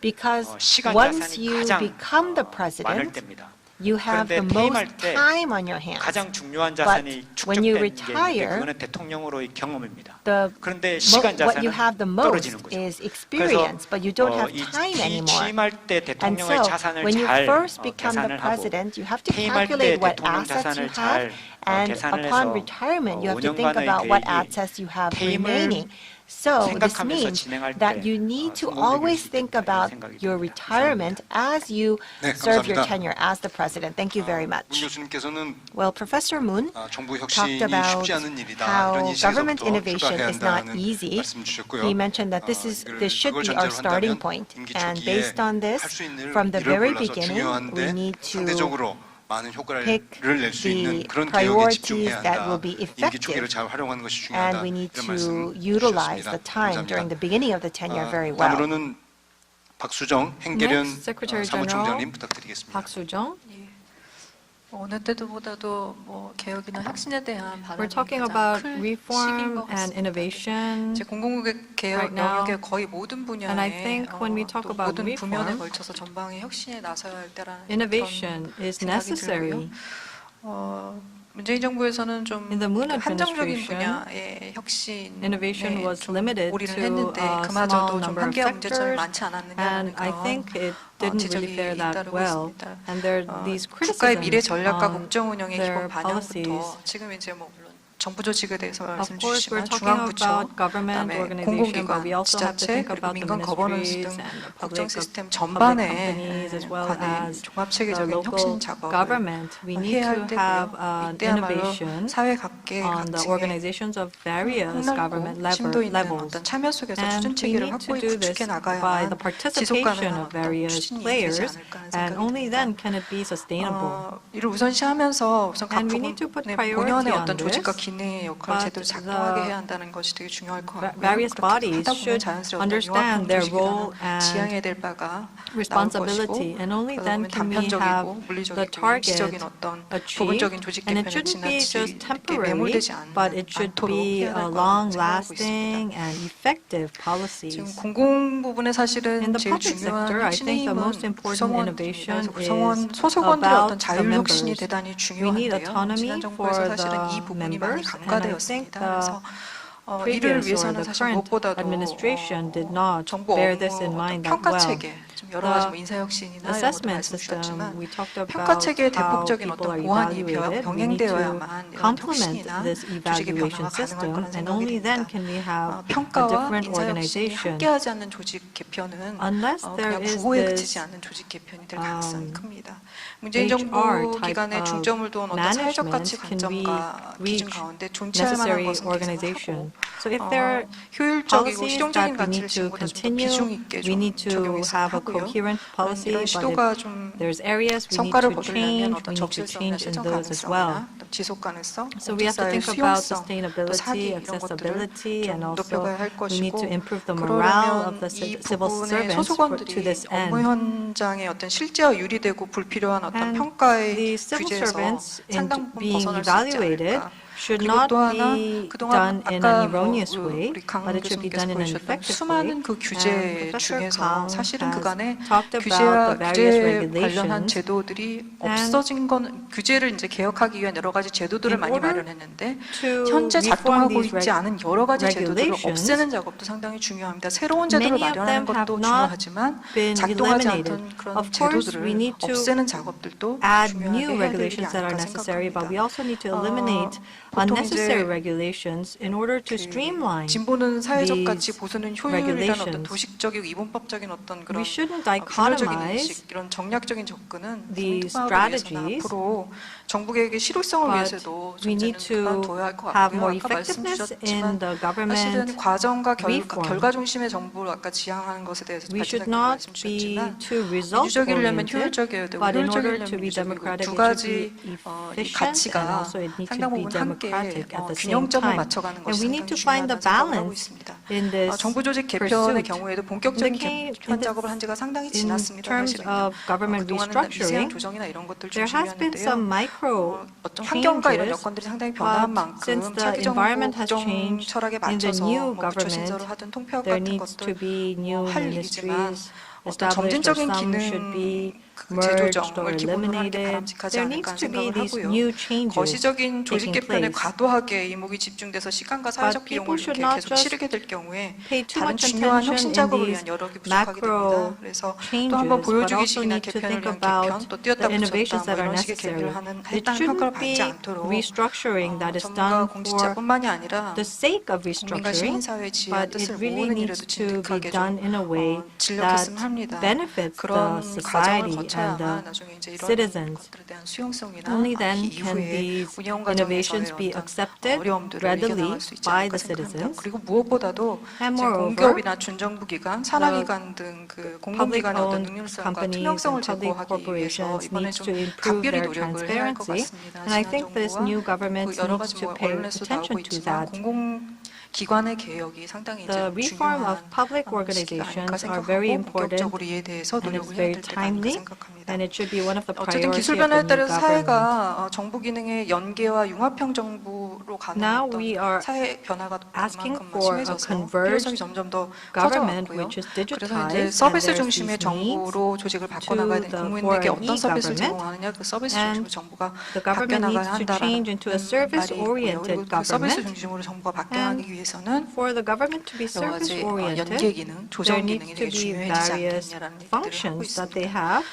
Because 시간 once 자산이 you 가장 become the 많을 president, 때입니다. You have the 그런데 most 퇴임할 때 time on your hands. 가장 중요한 But 자산이 when you 축적된 게 있는데 retire, 그거는 대통령으로의 경험입니다. What 그런데 시간 you 자산은 have the most 떨어지는 거죠. is 그래서 experience, but you don't have 이 time anymore. 취임할 때 And 대통령의 so, 자산을 when you 잘 first become the 계산을 하고 president, you have to 퇴임할 때 calculate what 대통령 assets you 자산을 have, 잘 and 계산을 upon 해서 retirement, you have to think 5년간의 about what 계획이 assets you have 퇴임을 remaining. So this 생각하면서 means 진행할 that 때 you need to 성공적일 always 수 think 있다, 이런 about 생각이 your 듭니다. retirement as you 네, serve your 감사합니다. tenure as the president. Thank you very 문 much. 교수님께서는 Well, Professor Moon 정부 talked 혁신이 about 쉽지 않은 일이다. how 이런 government 인식에서부터 innovation 출발해야 is not 한다는 easy. 말씀 주셨고요. He mentioned that this should be our starting point. And based on this, 할수 있는 from the 일을 very 골라서 beginning, we 중요한데 need to 상대적으로 많은 효과를 pick 낼 수 있는 the 그런 개혁에 priorities 집중해야 that 한다. will be 임기 초기를 effective, 잘 활용하는 것이 and 중요하다. we need 이런 to 말씀 utilize 주셨습니다. the time during the 감사합니다. beginning of the tenure very well. 다음으로는 박수정 행계련 Next, Secretary 사무총장님 General 부탁드리겠습니다. 박수정. 어느 때보다도 뭐 개혁이나 혁신에 대한 We're 바람이 talking 가장 about 클 시기인 reform 것 and 같습니다. innovation. 이제 공공국의 개혁 right now. 영역의 거의 모든 And I 분야에 think when we talk 또 about 모든 부면에 reform, 걸쳐서 전방의 혁신에 나서야 할 때라는 innovation 그런 is 생각이 necessary. 들고요. 문재인 정부에서는 좀 In the Moon 한정적인 administration, 분야의 혁신에 innovation was 좀 limited 올인을 to 했는데 a 그마저도 small 좀 number of 한계와 문제점이 sectors, 많지 않았느냐는 and I 그런 think it didn't 지적이 really fare that 잇따르고 well. 있습니다. And there are these 국가의 미래 criticisms 전략과 on 국정 운영의 their 기본 반영부터 policies. 지금 이제 뭐 물론 정부 조직에 대해서 Of 말씀 course, we're 주시지만 talking 중앙부처, about government 그다음에 organization, but 공공기관, we also have to 지자체 think 그리고 about the 민간 거버넌스 ministries 등 and the 국정 public 시스템 public 전반에 companies as well 관한 as 종합 the 체계적인 local 혁신 작업을 government. We need 해야 to 할 have 때고요. an 이때야말로 innovation 사회 각계 on the 각층의 organizations of various government 폭넓고 심도 있는 levels. 어떤 참여 속에서 And 추진 we 체계를 need to 확고히 do this 구축해 by the 나가야만 지속 participation 가능한 of 어떤 various 추진이 되지 players, 않을까 하는 and 생각이 only 듭니다. then can it be sustainable. 이를 우선시하면서 우선 각 And we need to put 부분의 priority 본연의 on 어떤 조직과 this, 기능의 역할을 but 제대로 작동하게 the 해야 한다는 것이 되게 중요할 것 같고요. various 그렇게 bodies 하다 보면 should 자연스레 어떤 understand 융합형 their 조직이라는 role and 지향해야 될 바가 나올 responsibility, 것이고 and only 그러다 then 보면 can we have 단편적이고 the 물리적이고 target 임시적인 어떤 achieved, 부분적인 조직 and 개편에 it shouldn't be 지나치게 just temporary, 매몰되지 않는 but it should 않도록 be 해야 a 할 거라고 생각하고 있습니다. long-lasting and effective 지금 policies. 공공 부분에 In 사실은 the 제일 public 중요한 sector, I 혁신의 think the 힘은 most important innovation 구성원 is 소속원들의 어떤 about the 자율 혁신이 members. 대단히 We need 중요한데요. autonomy 지난 정부에서 for 사실은 이 the 부분이 많이 members, and I think 간과되었습니다. 그래서 이를 previous or 위해서는 the 사실 current 무엇보다도 administration did not 정부 bear 업무 this in 어떤 mind that 평가 well. 체계, 좀 여러 가지 뭐 The 인사 혁신이나 이런 것도 assessment 말씀 system, 주셨지만 we talked 평가 about 체계의 how 대폭적인 people 어떤 are 보완이 evaluated. We need to 병행되어야만 이런 complement 혁신이나 this 조직의 evaluation 변화가 가능할 system, 거라는 and 생각이 only then 듭니다. can we have a 평가와 different 인사 혁신이 organization. 함께하지 않는 조직 개편은 Unless there 그냥 is 구호에 this 그치지 않는 조직 개편이 될 가능성이 큽니다. 문재인 HR 정부 type 기간에 of 중점을 둔 어떤 사회적 가치 management, can we 관점과 기준 reach 가운데 존치할 만한 necessary 것은 organization? 개선하고 So if there are 효율적이고 policies 실용적인 that we 가치를 need to 지금보다 좀 더 continue, 비중 있게 we 좀 need to 적용해서 have a 하고요. coherent policy, 이런 but 시도가 if 좀 there's areas we need 성과를 to 거두려면 change, 어떤 we need to 적실성이나 change in 실천 those as well. 가능성이나 또 지속 가능성, So we have to 공직사회의 think about 수용성, 또 사기 sustainability, 이런 것들을 accessibility, and 좀 also 높여가야 할 we need 것이고 to improve the morale of 그러려면 the 이 civil 부분의 servants to 소속원들이 this 업무 end. 현장의 어떤 실제와 유리되고 불필요한 어떤 And 평가의 the civil 규제에서 servants in 상당 부분 being 벗어날 수 있지 evaluated 않을까. should 그리고 not 또 하나 be 그동안 done in 아까 an erroneous 뭐 way, 우리 강 but it should be 교수님께서 done in an 보여주셨던 effective way. 수많은 그 규제 And Professor 중에서 Kang 사실은 has 그간에 talked about the various 규제 관련한 regulations. 제도들이 And 없어진 건 규제를 이제 개혁하기 위한 여러 가지 제도들을 in 많이 order 마련했는데 to 현재 reform 작동하고 these 있지 않은 여러 가지 제도들을 regulations, 없애는 작업도 상당히 중요합니다. 새로운 제도를 many of 마련하는 them have 것도 not 중요하지만 been 작동하지 eliminated. 않던 그런 Of course, we 제도들을 need to 없애는 작업들도 add 중요하게 new 해야 되지 regulations that are 않을까 necessary, but we 생각합니다. also need to eliminate 보통 unnecessary 이제 regulations in order to streamline 진보는 사회적 가치, these 보수는 효율이라는 어떤 regulations. 도식적이고 이분법적인 어떤 그런 We shouldn't 분열적인 dichotomize 인식, 이런 정략적인 접근은 the 통합을 위해서나 strategies, 앞으로 정부 계획의 실효성을 but 위해서도 we 존재는 need to 그만둬야 할 것 have 같고요. more 아까 말씀 effectiveness 주셨지만 in the government 사실은 과정과 reform. 결과 중심의 정부를 아까 지향하는 것에 대해서 We should 발전하게 not 말씀 be 주셨지만 too result 민주적이려면 oriented, 효율적이어야 되고 but in order to 효율적이려면 be 민주적이고 democratic, 두 it should 가지 be 이 efficient, and 가치가 also it needs 상당 to be 부분 함께 democratic at the same 균형점을 time. 맞춰가는 And 것이 we need to 상당히 find the 중요하다고 생각하고 balance 있습니다. in this 정부 조직 개편의 pursuit. 경우에도 본격적인 In 개편 작업을 한 지가 상당히 in 지났습니다. terms 사실은요. of government 그동안은 미세한 restructuring, 조정이나 이런 것들 there has been some 중심이었는데요. micro 어떤 환경과 이런 changes, 여건들이 상당히 변한 but since 만큼 the 차기 정부 environment has 국정 changed 철학에 in the 맞춰서 new 뭐 부처 신설을 government, 하든 통폐합 there 같은 needs to 것들 be new 할 일이지만 ministries 어떤 established, or 점진적인 some should be 그 merged or 제도정을 기본으로 하는 게 eliminated. 바람직하지 There 않을까 needs to be 생각을 these 하고요. new changes 거시적인 조직 taking 개편에 place. 과도하게 이목이 집중돼서 시간과 사회적 But 비용을 people should 이렇게 not 계속 just 치르게 될 경우에 pay too 다른 much 중요한 attention 혁신 in 작업을 these 위한 여력이 부족하게 됩니다. macro 그래서 또 changes, 한번 but also 보여주기식이나 need to 개편을 think 위한 about 개편, 또 뛰었다 the innovations 붙였다 뭐 that are 이런 식의 necessary. 개편을 하는 It 할당한 효과를 shouldn't 받지 be 않도록 restructuring that is 전문가 done for 공직자뿐만이 아니라 the sake of 국민과 restructuring, 시민사회의 지혜와 but it 뜻을 really 모으는 needs 일에도 to be 진득하게 done in a way 좀 진력했으면 that 합니다. benefits the 그런 과정을 society and 거쳐야만 the 나중에 이제 이런 citizens. 것들에 대한 수용성이나 Only then 이 can 이후에 these 운영 innovations 과정에서의 be 어떤 accepted 어려움들을 readily 이겨나갈 수 있지 by 않을까 the 생각합니다. citizens. 그리고 무엇보다도 And 이제 moreover, 공기업이나 준정부기관, 산하기관 등 그 공공기관의 어떤 public-owned 능률성과 companies 투명성을 and public 제고하기 위해서 corporations 이번에 needs 좀 to improve 각별히 their 노력을 해야 할 것 transparency. 같습니다. And I 지난 think this 정부와 new government 그 여러 needs 가지 to 뭐 pay 언론에서도 attention 나오고 to 있지만 that. 공공기관의 개혁이 상당히 이제 The reform of 중요한 public 시기가 아닐까 organizations are very 생각하고 important, 본격적으로 이에 대해서 and it's 노력을 해야 very 될 때가 아닐까 timely, 생각합니다. and it should be one of the 어쨌든 priorities 기술 of the 변화에 new 따라서 government. 사회가 정부 기능의 연계와 융합형 정부로 가는 Now 어떤 we are 사회 변화가 asking 그만큼 for a 심해져서 converged 필요성이 점점 더 government 커져왔고요. which is 그래서 이제 digitized, 서비스 and there's 중심의 these needs 정부로 조직을 바꿔나가야 되는 to the 국민에게 for an 어떤 서비스를 e-government, 제공하느냐 그 서비스 and 중심으로 정부가 the government 바뀌어나가야 needs to 한다라는 change into a 말이 있고요. service-oriented 그리고 그 서비스 government. 중심으로 정부가 바뀌어나기 위해서는 For the government to be 여러 가지 service-oriented, 연계 기능, there 조정 needs 기능이 to 되게 be 중요해지지 various 않겠냐라는 얘기들을 하고 functions that they 있습니다. have,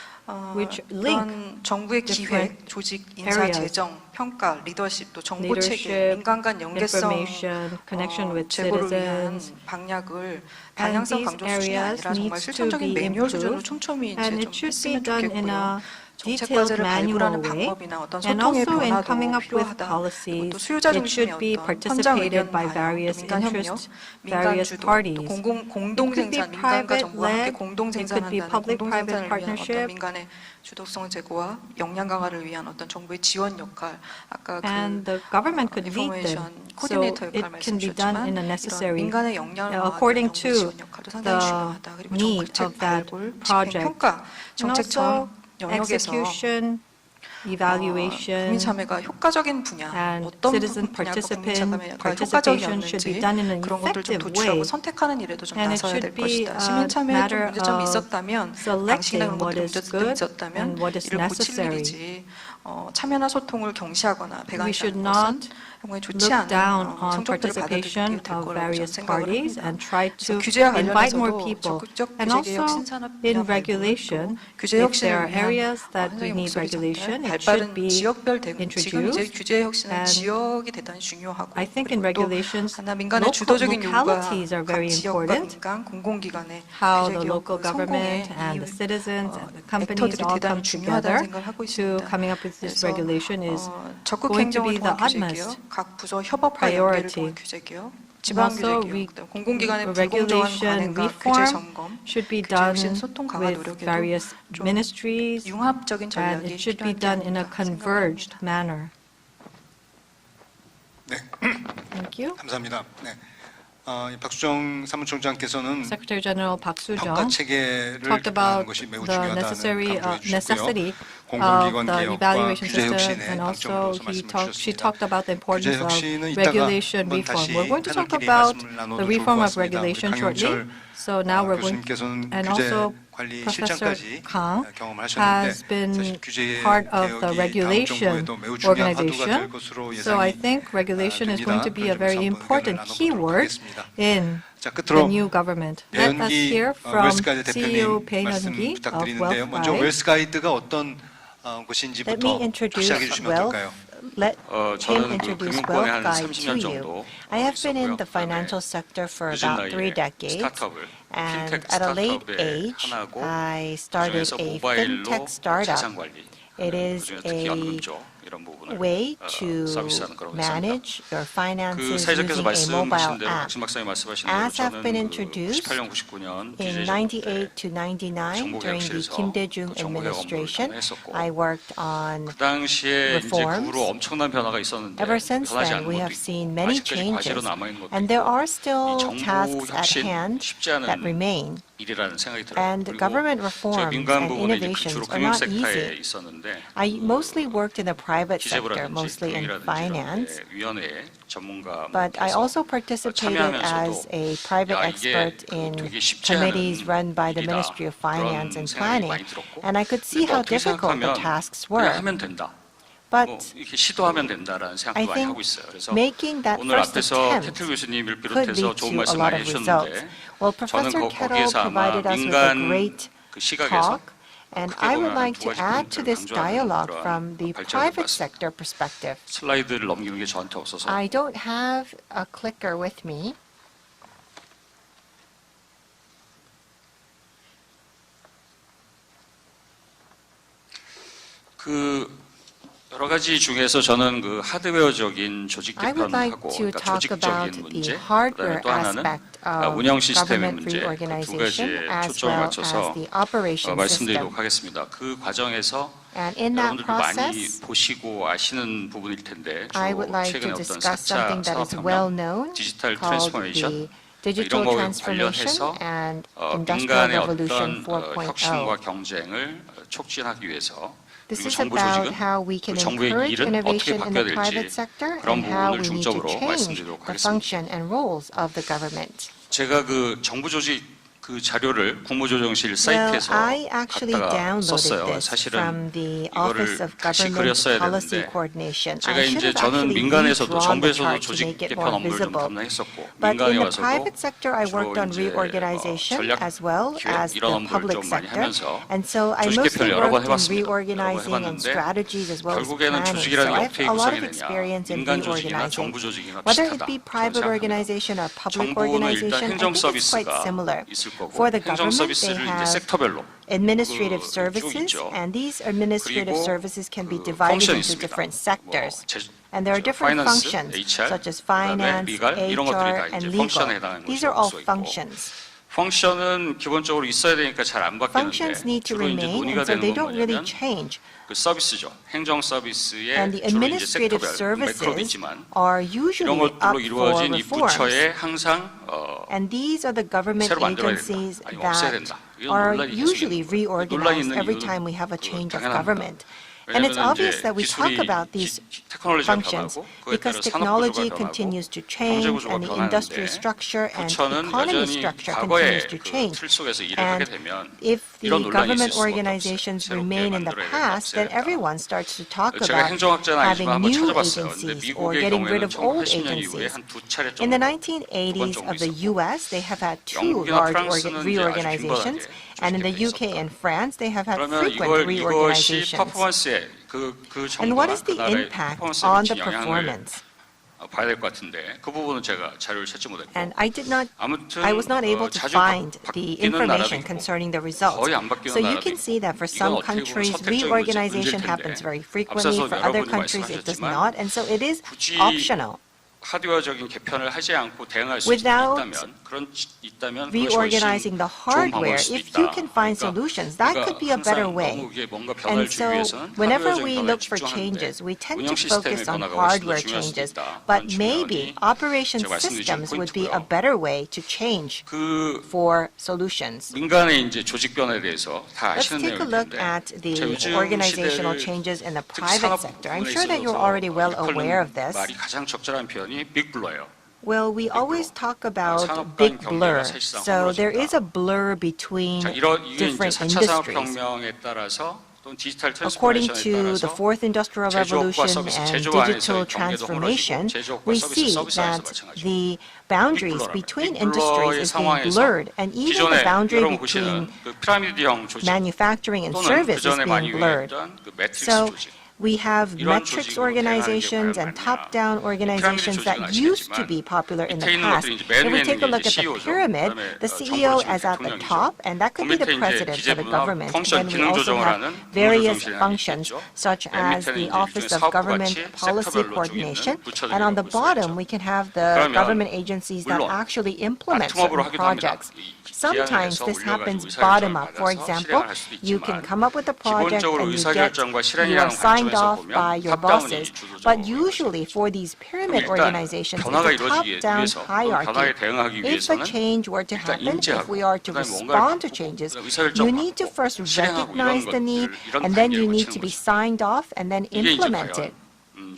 which link 그런 정부의 different 기획, 조직, 인사, areas. 재정, 평가, 리더십, 또 정보 체계, leadership, 민간 간 연계성 information, connection with 제고를 위한 citizens. 방향을 And 방향성 these 강조 수준이 areas 아니라 정말 needs to 실천적인 be 매뉴얼 수준으로 improved, 촘촘히 이제 and 좀 it should be 했으면 done in 좋겠고요. a 정책 detailed 과제를 발굴하는 manual way, 방법이나 어떤 and 소통의 also in 변화도 coming up with 필요하다. policies, 또 수요자 it 중심의 should be 어떤 현장 participated 의견 by 반영, 또 various 민간 협력, interests, 민간 various 주도, 또 parties. 공동 It could be 생산, 민간과 정부와 함께 private-led, 공동 it could be 생산한다는 공동 public-private 생산을 위한 어떤 partnership, 민간의 주도성 제고와 역량 강화를 위한 어떤 정부의 지원 역할, 아까 and 그 the government could lead them. 인포메이션 So 코디네이터 it 역할 can be done 말씀주셨지만 in a 이런 necessary, 민간의 역량을 according 정부의 to 지원 역할도 상당히 the 중요하다. 그리고 need 정책 of that 발굴, 집행, project. 평가, And 정책 also 전 영역에서 execution, evaluation, 국민 참여가 효과적인 분야, and 어떤 citizen 분야가 국민 참여가 participation should be 효과적이었는지 done in an 그런 것들 좀 effective 도출하고 way. 선택하는 일에도 좀 And it 나서야 should 될 be 것이다. a 시민 참여에 좀 matter 문제점이 of 있었다면 당시나 selecting 그런 what 것들이 is 문제점이 good 있었다면 and what is 이를 고칠 necessary. 일이지 참여나 소통을 경시하거나 We should 배관시하는 not 것은 정말 좋지 look down 않은 on 성적들을 participation 받아들이게 될 of 거라고 저는 various 생각을 parties 합니다. and try to 규제와 invite more 관련해서도 people. 적극적 And 규제 개혁 also 신산업 in 분야 발굴, regulation, 또 규제 if 혁신을 there are 위한 areas that we 현장의 need 목소리 regulation, 전달, it should 발빠른 be 지역별 대응, 지금 이제 introduced. 규제 혁신은 And 지역이 대단히 중요하고 I think in 그리고 또 regulations, 하나 민간의 주도적인 요구가 localities are 각 very 지역과 important. 민간 공공기관의 How 규제 the 개혁 local 성공에 government and the citizens and the companies 액터들이 all come 대단히 중요하다는 together 생각을 하고 to 있습니다. coming up with this 그래서 regulation is 적극 going to 행정을 be the 통한 규제 utmost 개혁, 각 부서 협업과 연계를 priority. 통한 규제 개혁, 지방 규제 also 개혁, 그다음 공공기관의 불공정한 regulation 관행과 규제 reform 점검, should be 규제 done 혁신 소통 강화 with 노력에도 various 좀 ministries, 융합적인 and 전략이 it should be 필요한 게 done in a 아닌가 converged 생각합니다. manner. 네, Thank you. 감사합니다. 네. 이 박수정 사무총장께서는 Secretary General Park 평가 Soo-jung 체계를 talked 개편하는 about 것이 매우 the 중요하다는 necessary 강조해 주셨고요. necessity of 공공기관 the 개혁과 evaluation 규제 system, 혁신의 and also 방점으로서 she 말씀을 talked 주셨습니다. about the importance 규제 of 혁신은 이따가 regulation 한번 reform. 다시 We're going to talk 하늘끼리 about 말씀을 나눠도 the 좋을 reform 것 of 같습니다. regulation 우리 shortly. 강용철 So now we're going, 교수님께서는 and 규제 also 관리 Professor 실장까지 Kang 경험을 has 하셨는데 been 사실 규제 part of the 개혁이 다음 regulation 정부에도 매우 중요한 화두가 될 organization. 것으로 So I 예상이 think regulation is going to be a very 됩니다. important 그런 점에서 한번 의견을 keyword 나눠보도록 하겠습니다. in 자, the 끝으로 new government. Let us 배현기 hear from 웰스가이드 CEO 대표님 말씀 배현기 of 부탁드리는데요. 먼저 Wealth5. 웰스가이드가 어떤 Let me 곳인지부터 introduce 시작해 주시면 Wealth. 어떨까요? Let him 저는 그 introduce 금융권에 한 Wealth5 30년 to you. 정도 I have been in 있었고요. the financial sector for 늦은 about 3 나이에 decades. 스타트업을 And 핀텍 at a late 스타트업의 age, 하나고 I started 그중에서 a 모바일로 fintech startup. 자산 관리, It is 그중에 특히 a 연금조 이런 부분을 way to 서비스하는 그런 회사입니다. manage your 그 finances 사회자께서 using a mobile 말씀하신 대로 app. 박진 박사님 말씀하신 대로 As have been 저는 그 introduced 98년 99년 In DJ 정부 때 98 to 99, during the 정보개혁실에서 Kim Dae-jung 그 정보개혁 업무를 administration, 좀 했었고 I worked on 그 당시에 이제 그 reforms. 후로 엄청난 변화가 있었는데 Ever since 변하지 then, 않은 we 것도 have 있고 seen many 아직까지 changes, 과제로 남아 있는 것도 and there 있고 are 이 still 정부 tasks at 혁신 hand 쉽지 that 않은 remain. 일이라는 생각이 들어요. And 그리고 government 제 reforms 민간 and 부분은 이제 innovations 주로 are 금융 not 섹터에 easy. 있었는데 I mostly worked in the private sector, 기재부라든지 mostly in 금융이라든지 finance. 이런 위원회에 전문가 But I also participated as a private expert in committees run by the Ministry of Finance and Planning, and I could see how difficult the tasks 그냥 were. 하면 된다. 뭐 But 이렇게 시도하면 된다라는 생각도 I 많이 think 하고 있어요. 그래서 making that 오늘 first 앞에서 attempt 캐틀 교수님을 could 비롯해서 lead 좋은 to a 말씀 lot 많이 of results. 해주셨는데 Well, 저는 Professor Kettle 거기에서 아마 provided us with a 민간 great 그 시각에서 talk, and 크게 I would 보면 like 두 to 가지 add to 포인트를 this 강조하는 dialogue 그런 from the 발전인 것 private 같습니다. sector perspective. 슬라이드를 넘기는 게 저한테 없어서 I don't have a clicker with me. 그 여러 가지 중에서 저는 그 하드웨어적인 조직 I would like 개편하고 to 그러니까 talk about 조직적인 the 문제, hardware 그다음에 또 하나는 aspect of 운영 시스템의 government 문제, 그 두 reorganization 가지에 as 초점을 well 맞춰서 as the operation system. 말씀드리도록 하겠습니다. 그 과정에서 And in that 여러분들도 많이 process, 보시고 아시는 부분일 텐데 I would 주로 like 최근에 to 어떤 discuss 4차 something that is well 산업혁명, known 디지털 called 트랜스포메이션 the digital 이런 거에 transformation 관련해서 and industrial 민간의 revolution 어떤 혁신과 4.0. 경쟁을 촉진하기 위해서 This 그리고 is 정부 about 조직은 how we can 그 정부의 encourage 일은 어떻게 innovation in 바뀌어야 the private 될지 sector 그런 and how 부분을 we need to 중점으로 change 말씀드리도록 the 하겠습니다. function and roles of the government. 제가 그 정부 조직 그 자료를 국무조정실 Well, 사이트에서 I actually 갖다가 downloaded 썼어요. this 사실은 from the 이거를 Office of 다시 Government 그렸어야 Policy 되는데 Coordination. 제가 I should 이제 have 저는 actually 민간에서도 redrawn the 정부에서도 chart to 조직 make it 개편 more 업무를 좀 visible. 담당했었고 But 민간에 in the 와서도 private sector, I 주로 worked on 이제 reorganization 전략 as well 기획 as 이런 the 업무를 public 좀 많이 sector. 하면서 And so I 조직 mostly 개편을 여러 번 worked in 해봤습니다. reorganizing 여러 번 and 해봤는데 strategies as well as 결국에는 planning. So 조직이라는 게 I 어떻게 have a lot of 구성이 되냐 experience in 민간 조직이나 reorganizing. 정부 조직이나 Whether 비슷하다 it be 저는 private 생각합니다. organization or public 정부는 일단 organization, I 행정 think it's quite 서비스가 similar. 있을 거고 For the 행정 government, they 서비스를 이제 have 섹터별로 administrative 쭉 services, 있죠. and these administrative 그리고 services can be 그 divided 펑션이 into 있습니다. different sectors. 뭐 And there are different 파이낸스, functions, HR, such as 그다음에 finance, 리갈 이런 것들이 HR, 다 and 이제 펑션에 legal. 해당하는 These 것으로 are all 볼 수 있고 functions. 펑션은 기본적으로 있어야 되니까 잘 안 Functions 바뀌는데 need to 주로 이제 remain, 논의가 and so 되는 they 건 don't really 뭐냐면 change. 그 서비스죠. 행정 서비스의 And the 주로 이제 administrative 섹터별 매크로도 services 있지만 are 이런 usually up 것들로 for 이루어진 이 reforms. 부처에 항상 And these are the government 새로 만들어야 된다. agencies 아니면 없애야 that 된다. 이런 are 논란이 계속 usually 있는 거예요. 논란이 reorganized 있는 every 이유는 time we have a change of 당연합니다. government. And it's 왜냐하면 obvious 이제 that we talk 기술이 about these 테크놀로지가 functions 변하고 그에 because 따라 산업 technology 구조가 변하고 continues to 경제 change 구조가 and the industry 변하는데 structure and 부처는 economy 여전히 structure 과거의 continues to 그 change. 틀 속에서 일을 하게 And 되면 if the 이런 논란이 있을 government 수밖에 organizations 없어요. remain in the 새롭게 만들어야 past, then 된다. everyone starts to talk 제가 about 행정학자는 having 아니지만 한번 new 찾아봤어요. 근데 agencies or 미국의 getting rid 경우에는 of old 1980년 이후에 agencies. 한 두 차례 In the 정도 1980s 정도 of the 있었고 US, they have had two 영국이나 large 프랑스는 이제 아주 reorganizations, 빈번하게 and in the 조직 UK 개편이 and France, they have had 그러면 frequent 이것이 reorganizations. 퍼포먼스에 그 And what 정부나 is 그 the 나라의 impact 퍼포먼스에 on the 미친 영향을 performance? 봐야 될 것 같은데 그 부분은 제가 자료를 찾지 못했고 And I 아무튼 was not able to 자주 find the 바뀌는 나라도 information 있고 concerning the results. 거의 안 바뀌는 So you 나라도 can 있고 see that for 이건 some 어떻게 보면 countries, 선택적인 reorganization 문제일 happens 텐데 very frequently. 앞서서 For other 여러분이 countries, it does 말씀하셨지만 not. And so it is 굳이 optional. 하드웨어적인 개편을 하지 않고 대응할 수 Without 있다면 Reorganizing the hardware, if you can find solutions, that could be a better way. And so whenever we look for changes, we tend to focus on hardware changes, but maybe operation systems would be a better way to change 그 for solutions. 민간의 이제 조직변에 대해서 다 Let's 아시는 take a look 내용인데 at the 요즘 organizational 시대를 changes in the 특히 private 산업 sector. I'm 부분에 sure that you're 있어서 already well aware of 일컬는 this. 말이 가장 적절한 표현이 빅블러예요. Well, we always talk about 산업과 big 경제가 blur. 사실상 So there 어우러진다. is a blur between 자, 이게 이제 different 4차 industries. 산업혁명에 따라서 또는 디지털 According 트랜스포메이션에 to the 따라서 fourth industrial 제조업과 revolution 서비스, and 제조 digital 안에서의 경계도 transformation, 허물어지고 제조업과 we 서비스, see 서비스 안에서 that 마찬가지고. the boundaries 빅블러라는 between 빅블러의 industries is being 상황에서 blurred, and even the 기존에 boundary 여러분 between 보시는 그 피라미드형 조직 manufacturing and 또는 service is 그전에 많이 being blurred. 유행했던 그 매트릭스 So 조직. we have 이런 metrics 조직으로 organizations 대응하는 and 게 top-down 피라미드 organizations 조직은 that used to 아시겠지만 be popular in the 밑에 있는 past. 것들이 이제 맨 If we 위에 take a 있는 look 게 at the CEO죠. pyramid, 그다음에 the CEO 정부를 is at the 대통령이죠. top, and that could be the 그 밑에 이제 president for the 기재부나 government. 펑션 And we 기능 also 조정을 have 하는 various 공무조정실이라는 게 functions, 있겠죠. such 맨 as 밑에는 the 이제 Office 일종의 of Government 사업부같이 Policy 섹터별로 쭉 Coordination, 있는 부처들이 and on the 있고 bottom 있어야죠. we can have the 그러면 government agencies that 물론 actually implement 바텀업으로 certain 하기도 합니다. projects. 이 Sometimes 기한에서 this happens 올려가지고 bottom 의사결정을 up. For 받아서 example, 실행할 수도 you can 있지만 come up with a project 기본적으로 and you 의사결정과 are 실행이라는 signed 관점에서 off 보면 by your 탑다운이 bosses. 주도적으로 But usually for these pyramid 일단 organizations, 변화가 it's a 이루어지기 top-down 위해서 또는 hierarchy. 변화에 대응하기 If a 위해서는 change were to 일단 happen, if we are to 인지하고 그다음에 respond to 뭔가를 changes, 바꾸고 의사결정 you need to 받고 first 실행하고 recognize 이런 the need, 것들, 이런 and then you 단계를 need 거치는 to be 거죠. signed off and then 이게 이제 implement 과연 it.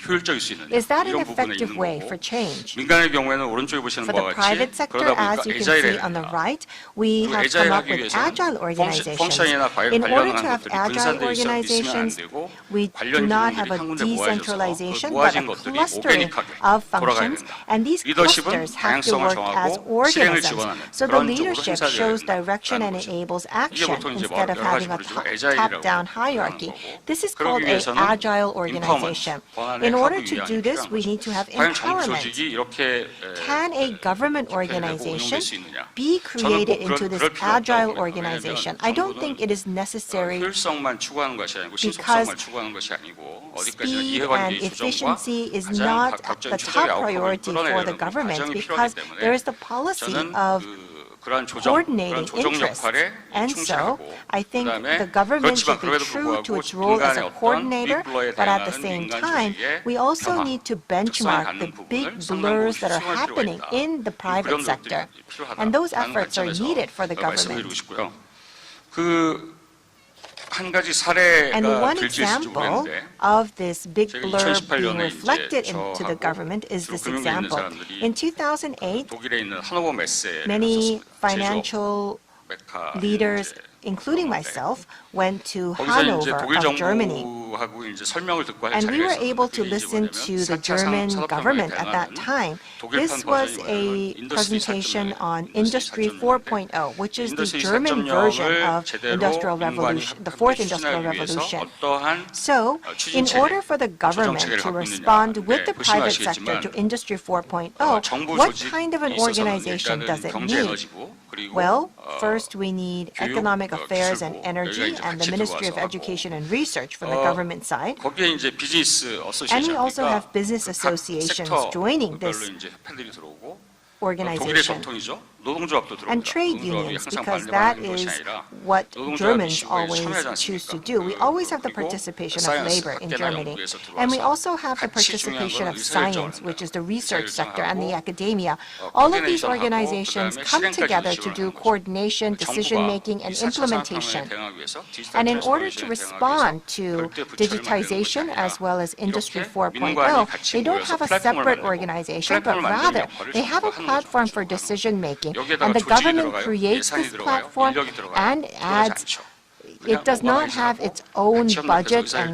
효율적일 수 있느냐 Is that an 이런 부분에 effective 있는 way 거고 for change? 민간의 경우에는 오른쪽에 보시는 For the 바와 private 같이 sector, 그러다 as 보니까 you can see 에자일에 on the right, we 그리고 have 에자일 come up 하기 with 위해서는 agile organizations. 펑션이나 In order to 관련한 have 것들이 agile 분산돼 있으면 안 organizations, 되고 we do 관련 not 기능들이 have a 한 군데 모아져서 그 decentralization, but 모아진 a 것들이 clustering 오르가닉하게 of 돌아가야 functions, 된다. and these 리더십은 clusters have to 방향성을 work as 정하고 실행을 organisms. 지원하는 So the 그런 쪽으로 leadership 행사되어야 shows direction 된다는 and 거죠. enables 이게 action 보통 이제 instead of 여러 가지 having a 부르지만 에자일이라고 top-down 부르는 hierarchy. 거고. This is 그러기 called an 위해서는 agile organization. 권한을 In order 하기 to 위함이 do this, 필요한 we 거죠. need to have 과연 정부 empowerment. 조직이 이렇게 Can a government 집행되고 organization 운영될 수 있느냐? be created 저는 꼭 into this 그럴 필요가 agile 없다고 organization? 왜냐하면 I don't 정부는 think it is necessary. 효율성만 추구하는 것이 아니고 because 신속성만 추구하는 것이 아니고 어디까지나 Speed and 이해관계 조정과 efficiency is 가장 not 각각적인 the 최적의 top 아웃컴을 priority for the 끌어내려는 government 과정이 because 필요하기 there is 때문에 the policy 저는 of 그러한 조정, 그런 coordinating 조정 interests. 역할에 And so, 충실하고 I think 그다음에 the government 그렇지만 should be 그럼에도 true to 불구하고 its role as 민간의 a 어떤 coordinator, 빅블러에 but at the 대응하는 same 민간 time, 조직의 we also 변화, need to 특성을 benchmark 갖는 the big 부분을 상당히 blurs that are 수용할 필요가 happening 있다. in the private 그런 노력들이 sector. 필요하다라는 And those efforts are 관점에서 needed for the 말씀드리고 government. 싶고요. 한 가지 And 사례가 one 될지 example 모르겠는데 of this big 제가 blur being 2018년에 reflected 이제 into the 저하고 government is 주로 this 금융에 있는 example. 사람들이 In 2008, 독일에 있는 하노버 메스에 many 갔었습니다. financial 메카 leaders, 이제 including 그런데 myself, went to 거기서 이제 Hanover 독일 of Germany. 정부하고 이제 설명을 듣고 할 And we 자리가 were able to 있었는데 그게 listen 이제 to the 뭐냐면 German 4차 government 산업혁명에 at that 대응하는 time. 독일판 This was 버전이 a 뭐냐면 인더스트리 presentation 4.0 on 인더스트리 Industry 4.0 4.0, which is the 인더스트리 German version 4.0을 of 제대로 Industrial 민관이 Revolution, the Fourth Industrial 추진하기 위해서 Revolution. 어떠한 So, in 추진 order for the government 조정체계를 to 갖고 respond 있느냐. with the 네, private 보시면 sector to 아시겠지만 Industry 4.0, 정부 what 조직이 kind of an 있어서는 organization 일단은 does it 경제 need? 에너지고 그리고 Well, first we need 교육, economic affairs and 기술부, energy 여기가 이제 and the 같이 Ministry of 들어와서 Education and Research from the government side. 거기에 이제 비즈니스 And we 어소시에이션 also have business 각 associations 섹터 joining 별로 this 이제 협회들이 들어오고 독일의 organization. 전통이죠. 노동조합도 들어옵니다. And trade 노동조합이 unions, 항상 because 반대만 that 하는 것이 is 아니라 what 노동조합이 Germans 시국에 always 참여하지 choose to 않습니까? do. We always have the 그리고 participation of 사이언스, labor in 학계나 Germany. 연구에서 And we 들어와서 also have the 같이 중요한 participation 건 of 의사결정을 science, which is the research 의사결정하고 sector and the academia. All of these 코디네이션하고 organizations 그다음에 come 실행까지 together to 지원하는 do 거죠. coordination, decision 정부가 making, and 이 4차 implementation. 산업혁명에 대응하기 위해서 디지털 And in order to 트랜스포메이션에 respond 대응하기 to 위해서 절대 부처를 digitization 만드는 것이 as well as Industry 이렇게 4.0, 민관이 같이 they don't 모여서 have a 플랫폼을 separate 만들고 organization, but 플랫폼을 만드는 rather 역할을 they have a 정부가 하는 platform 거죠. for decision making. 여기에다가 And the 조직이 government 들어가요, creates 예산이 this 들어가요, platform 인력이 들어가요. and 들어가지 adds 않죠. it does not have its own budget and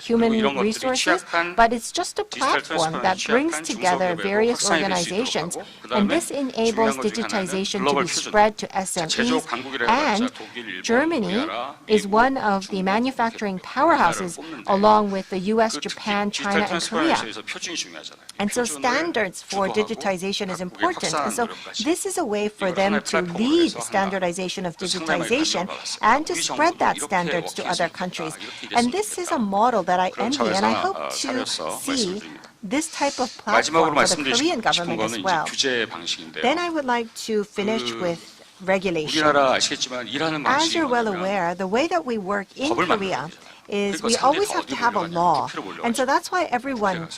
human resources, but it's just a platform that brings together various organizations, and this enables digitization to be spread to SMEs. And Germany is one of the manufacturing powerhouses along with the US, Japan, China, and Korea. And so standards for digitization is important. And so this is a way for them to lead standardization of digitization and to spread that standards to other countries. And this is a model that I envy, and I hope to see this type of platform for the Korean government as well. Then I would like to finish with regulation. As you're well aware, the way that we work in Korea is we always have to have a law. And so that's why everyone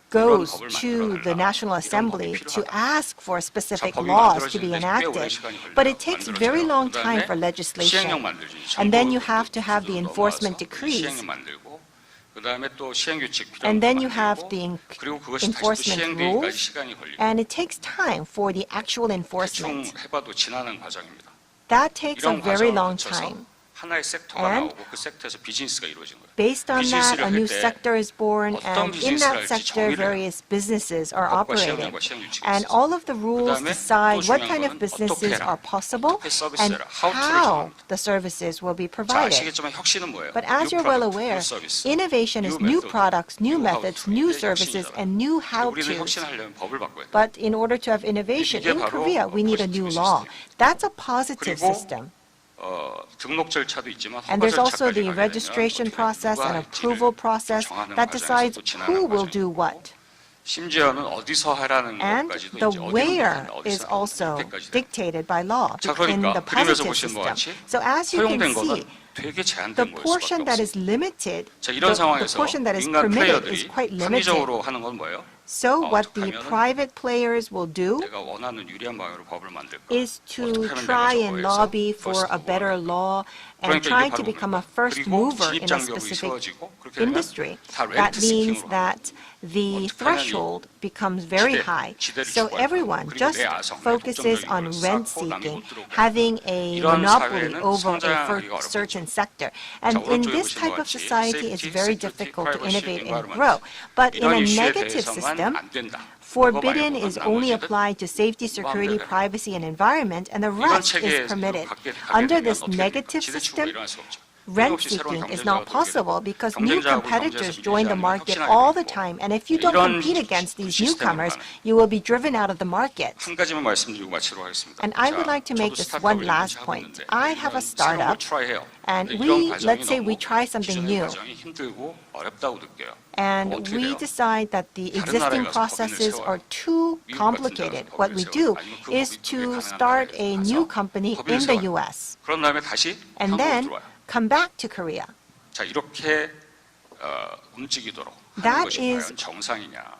goes to the National Assembly to ask for specific laws to be enacted. But it takes a very long time for legislation. And then you have to have the enforcement decrees. And then you have the enforcement rules. And it takes time for the actual enforcement. That takes a very long time. And based on that, a new sector is born, and in that sector, various businesses are operating. And all of the rules decide what kind of businesses are possible and how the services will be provided. But as you're well aware, innovation is new products, new methods, new services, and new how-tos. But in order to have innovation in Korea, we need a new law. That's a positive system. And there's also the registration process and approval process that decides who will do what. And the where is also dictated by law in the positive system. So as you can see, the portion that is limited, the portion that is permitted is quite limited. So what the 어떻게 하면은 private players will do 내가 원하는 유리한 방향으로 법을 만들까? is to 어떻게 하면 try 내가 and 저거에서 lobby for a first better mover law and 그러니까 trying 이게 to 바로 become a 그겁니다. first 그리고 mover in a 진입장벽이 specific 세워지고 그렇게 되면 industry. 다 That 렌트 means 시킹으로 that the 어떻게 하냐니 threshold becomes very 지대, high. 지대를 So 추구할 everyone 거고, 그리고 just 내 아성, 내 focuses 독점적인 on 걸 rent 쌓고 남이 seeking, 못 들어오게 having a 이런 monopoly 사회는 over a 성장하기가 어렵겠죠. certain sector. And 자, in 오른쪽에 this 보신 type 것 of 같이 society, it's safety, very security, difficult to privacy, innovate and environment. grow. But in 이런 a 이슈에 negative 대해서만 system, 안 된다. forbidden 그거 is 말고는 only 나머지는 applied to safety, security, 마음대로 해. privacy, and environment, and the 이런 rest is 체계에 permitted. 가게 Under 되면 this 어떻게 됩니까? negative 지대 추구가 system, 일어날 수 없죠. rent 끊임없이 새로운 seeking is 경쟁자가 not 들어오게 possible 되고 because new 경쟁자하고 competitors 경쟁에서 join the 밀리지 않으면 market 혁신하게 all the 되고 time. And if you don't 이런 compete against these 시스템으로 newcomers, 가는 you will be driven out of the market. 한 가지만 말씀드리고 마치도록 하겠습니다. And I would like to make 저도 this one 스타트업을 last 하고 point. 있는데 I have a 이런 새로운 걸 startup, 트라이해요. and 근데 we, 이런 let's 과정이 say we 너무 try something 기존의 new. 과정이 힘들고 어렵다고 느껴요. And 어떻게 we 돼요? decide that the 다른 existing 나라에 가서 processes 법인을 are 세워요. too 미국 같은 complicated. 데서 What we 법인을 do 세워요. 아니면 그 is 법이 to 가능한 start 나라에 a 가서 new company 법인을 in the 세워요. US 그런 다음에 다시 and 한국으로 then 들어와요. come back to Korea. 자, 이렇게 움직이도록 하는 That 것이 is 과연 정상이냐?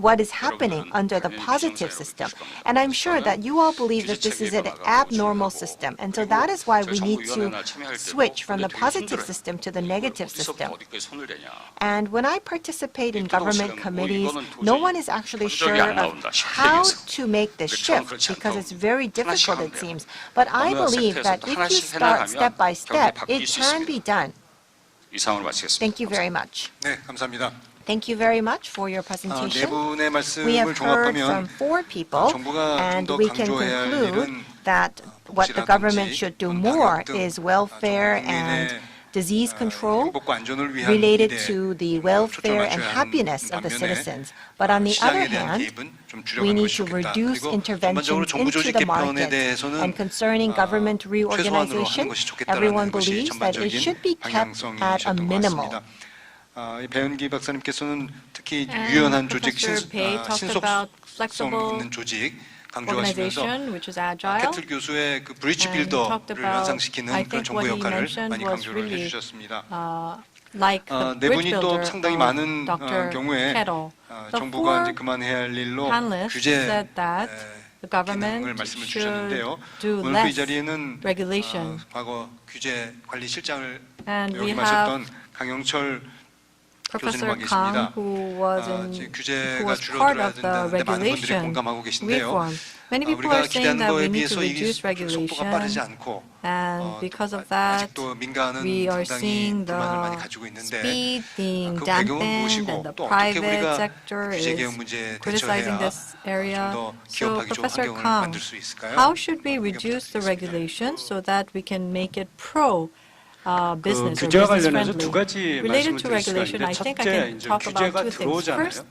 what is happening under the positive system. And I'm sure that you all believe that this is an abnormal system. And so that is why we need to switch from the positive system to the negative system. 어디까지 손을 대냐? And when I participate in government committees, no one is actually sure of how to make this shift because it's very difficult, it seems. But I believe that if you start step by step, it can be done. 이상으로 마치겠습니다. Thank you very much. 네, 감사합니다. Thank you very much for your 네 presentation. 분의 We have 말씀을 heard 종합하면 from 4 people, 정부가 좀 and 더 we can 강조해야 할 conclude 일은 that what the government should do more is welfare and disease control 행복과 안전을 위한 related 일에 to the welfare and 초점을 맞춰야 happiness of the 하는 citizens. But on the other 시장에 대한 hand, 개입은 좀 we 줄여가는 need 것이 to 좋겠다. reduce 그리고 전반적으로 interventions 정부 into 조직 the 개편에 market. 대해서는 And concerning government 최소한으로 하는 reorganization, 것이 좋겠다라는 everyone 것이 believes that it should 전반적인 be kept at a 방향성이셨던 것 minimal. 같습니다. 이 배은기 박사님께서는 특히 And 유연한 조직, Professor Pei talked about 신속성 flexible 있는 조직 강조하시면서 organization, which is agile. 캐틀 교수의 그 브리지 And talked 빌더를 about, 연상시키는 I 그런 think 정부 what he 역할을 mentioned 많이 was 강조를 really 해주셨습니다. like the 네 bridge 분이 또 builder 상당히 of 많은 Dr. 경우에 Kettle. The 정부가 이제 four 그만해야 할 일로 panelists 규제 said that the 기능을 government 말씀을 should 주셨는데요. do 오늘 이 less 자리에는 regulation. 과거 규제 관리실장을 And we 역임하셨던 강영철 Professor 교수님과 Kang, 계십니다. who was 이제 규제가 part 줄어들어야 of the 된다는데 많은 분들이 regulation 공감하고 계신데요. reform. Many people 우리가 are saying 기대하는 that we 거에 need 비해서 to 이게 reduce 속도가 빠르지 regulation, 않고 and because of that, 아직도 민간은 we are 상당히 seeing 불만을 많이 the 가지고 있는데 speed being 그 배경은 dampened, 무엇이고 and the 또 어떻게 private 우리가 sector 규제 is 개혁 문제에 criticizing 대처해야 this area. 좀 더 So, 기업하기 좋은 Professor 환경을 Kang, 만들 수 있을까요? how should we reduce the regulation so that we can make it pro business or 규제와 business 관련해서 두 friendly? 가지 Related 말씀을 to 드릴 수가 regulation, I 있는데 think I 첫째, can 이제 talk about 규제가 two things. 들어오잖아요. First,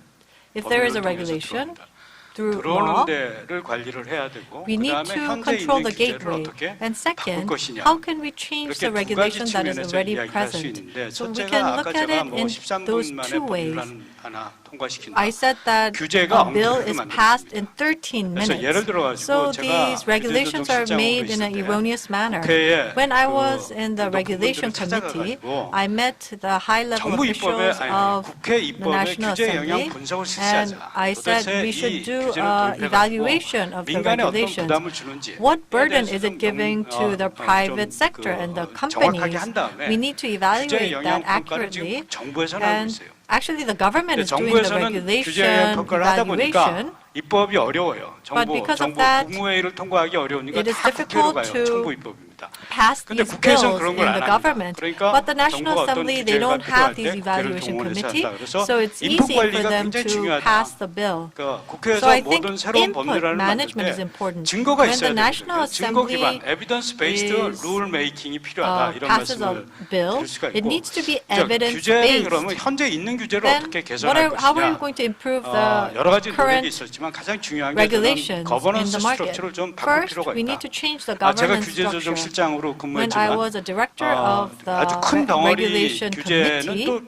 if there is a 법률을 통해서 regulation 들어옵니다. through 들어오는 law, 데를 관리를 해야 되고 we need 그다음에 to 현재 control 있는 the 규제를 gateway. 어떻게 And 바꿀 second, 것이냐. how can we change 이렇게 두 the 가지 regulation that is 측면에서 already 이야기할 수 present? 있는데 So we 첫째가 can 아까 look at 제가 it 뭐 in 13분 those 만에 two 법률을 ways. 하나 통과시킨다. I said that 규제가 a bill 엉터리로 is 만들어집니다. passed in 13 그래서 예를 minutes. 들어가지고 So 제가 these regulations are 규제조정실장으로 made in an 있을 때 erroneous manner. 국회에 When I 그 was in the 어떤 regulation 부분들을 committee, 찾아가가지고 I met the high-level 정부 입법에 officials 아니 of 국회 the 입법에 National 규제 영향 Assembly, 분석을 and 실시하자. I said 도대체 we 이 should do 규제를 an 도입해가지고 evaluation of the 민간에 어떤 regulations. 부담을 주는지 What burden 대해서 is it 좀 giving to the private sector and the 정확하게 companies? 한 다음에 We need to 규제 evaluate 영향 that 평가를 지금 accurately. 정부에서는 하고 And 있어요. actually, the government 근데 is doing the 정부에서는 규제 regulation 평가를 하다 보니까 evaluation. 입법이 어려워요. But because of 정부 that, 국무회의를 통과하기 어려우니까 it is 다 국회로 difficult 가요. to 정부 입법입니다. pass 근데 these 국회에서는 bills 그런 in 걸 안 the 합니다. government. 그러니까 But the National 정부가 어떤 Assembly, they 규제가 don't 필요할 have 때 these 국회를 evaluation 동원해서 committee, 한다. 그래서 so it's 인풋 easy for 관리가 them 굉장히 to 중요하다. pass the bill. 그러니까 So 국회에서 I think 모든 새로운 input 법률을 management is 만들 때 important. 증거가 When 있어야 the National 되거든요. 증거 기반, Assembly 에비던스 베이스드 is, 룰 메이킹이 필요하다. 이런 passes a 말씀을 bill, 드릴 수가 it 있고 needs to be 자, 규제를 evidence-based. 그러면 현재 있는 규제를 Then 어떻게 how 개선할 are 것이냐 we going to improve the 여러 가지 노력이 current 있었지만 가장 중요한 게 저는 regulations in 거버넌스 the market? 스트럭처를 좀 바꿀 First, 필요가 we 있다. need to change the 제가 governance structure. 규제조정실장으로 When I 근무했지만 was a director of the 아주 큰 덩어리 regulation 규제는 committee, 또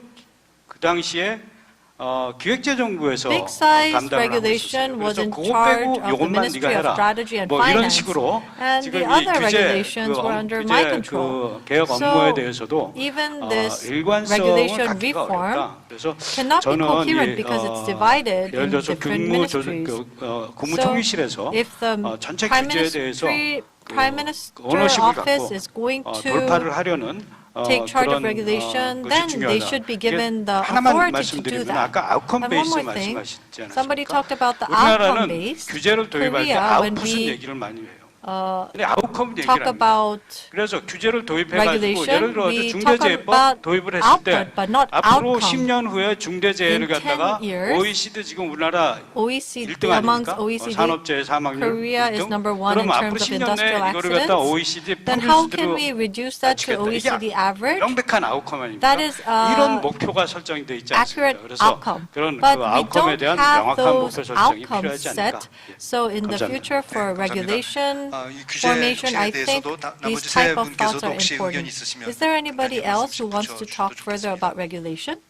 그 당시에 기획재정부에서 Big size 담당을 하고 regulation 있었어요. was 그래서 in 그거 charge 빼고 of the 요것만 네가 Ministry of 해라. Strategy and 뭐 이런 Finance, 식으로 and 지금 the 이 other 규제 regulations were under my control. 개혁 업무에 So 대해서도 even this 일관성을 regulation 갖기가 reform 어렵다. 그래서 cannot be 저는 coherent because it's divided 예를 in 들어서 different ministries. 국무총리실에서 So if the 전체 Prime 규제에 대해서 Minister 오너십을 office 갖고 is going 돌파를 to 하려는 take charge of 그런 regulation, 것이 then they 중요하다. should be 이게 given the 하나만 authority to do 말씀드리면 that. 아까 아웃컴 And one 베이스 more thing, 말씀하시지 somebody 않았습니까? talked about the outcome 우리나라는 based. 규제를 도입할 때 Korea, when 아웃풋은 we 얘기를 많이 해요. 근데 아웃컴 얘기를 talk 합니다. about 그래서 규제를 도입해가지고 regulation, 예를 들어서 we talk 중대재해법 about 도입을 했을 때 output, but not 앞으로 outcome. 10년 후에 중대재해를 In 10 갖다가 years, OECD 지금 우리나라 OECD 1등 amongst 아닙니까? OECD, 산업재해 사망률 Korea is 1등? number one in 그럼 앞으로 terms of 10년 industrial 내에 이거를 갖다 accidents. OECD Then how can 평균수로 we reduce that to 낮추겠다. 이게 OECD average? 명백한 아웃컴 아닙니까? That is 이런 목표가 설정이 돼 있지 accurate 않습니까? 그래서 outcome. 그런 But 그 we 아웃컴에 don't 대한 have 명확한 목표 those 설정이 outcomes 필요하지 않을까? set. So in the 감사합니다. future for 감사합니다. regulation 이 규제 formation, I 대해서도 think 나머지 these 세 type of thoughts 분께서도 are 혹시 의견 important. 있으시면 Is there anybody 간단히 else who 말씀 wants to 주셔도 talk further 좋겠습니다. about regulation?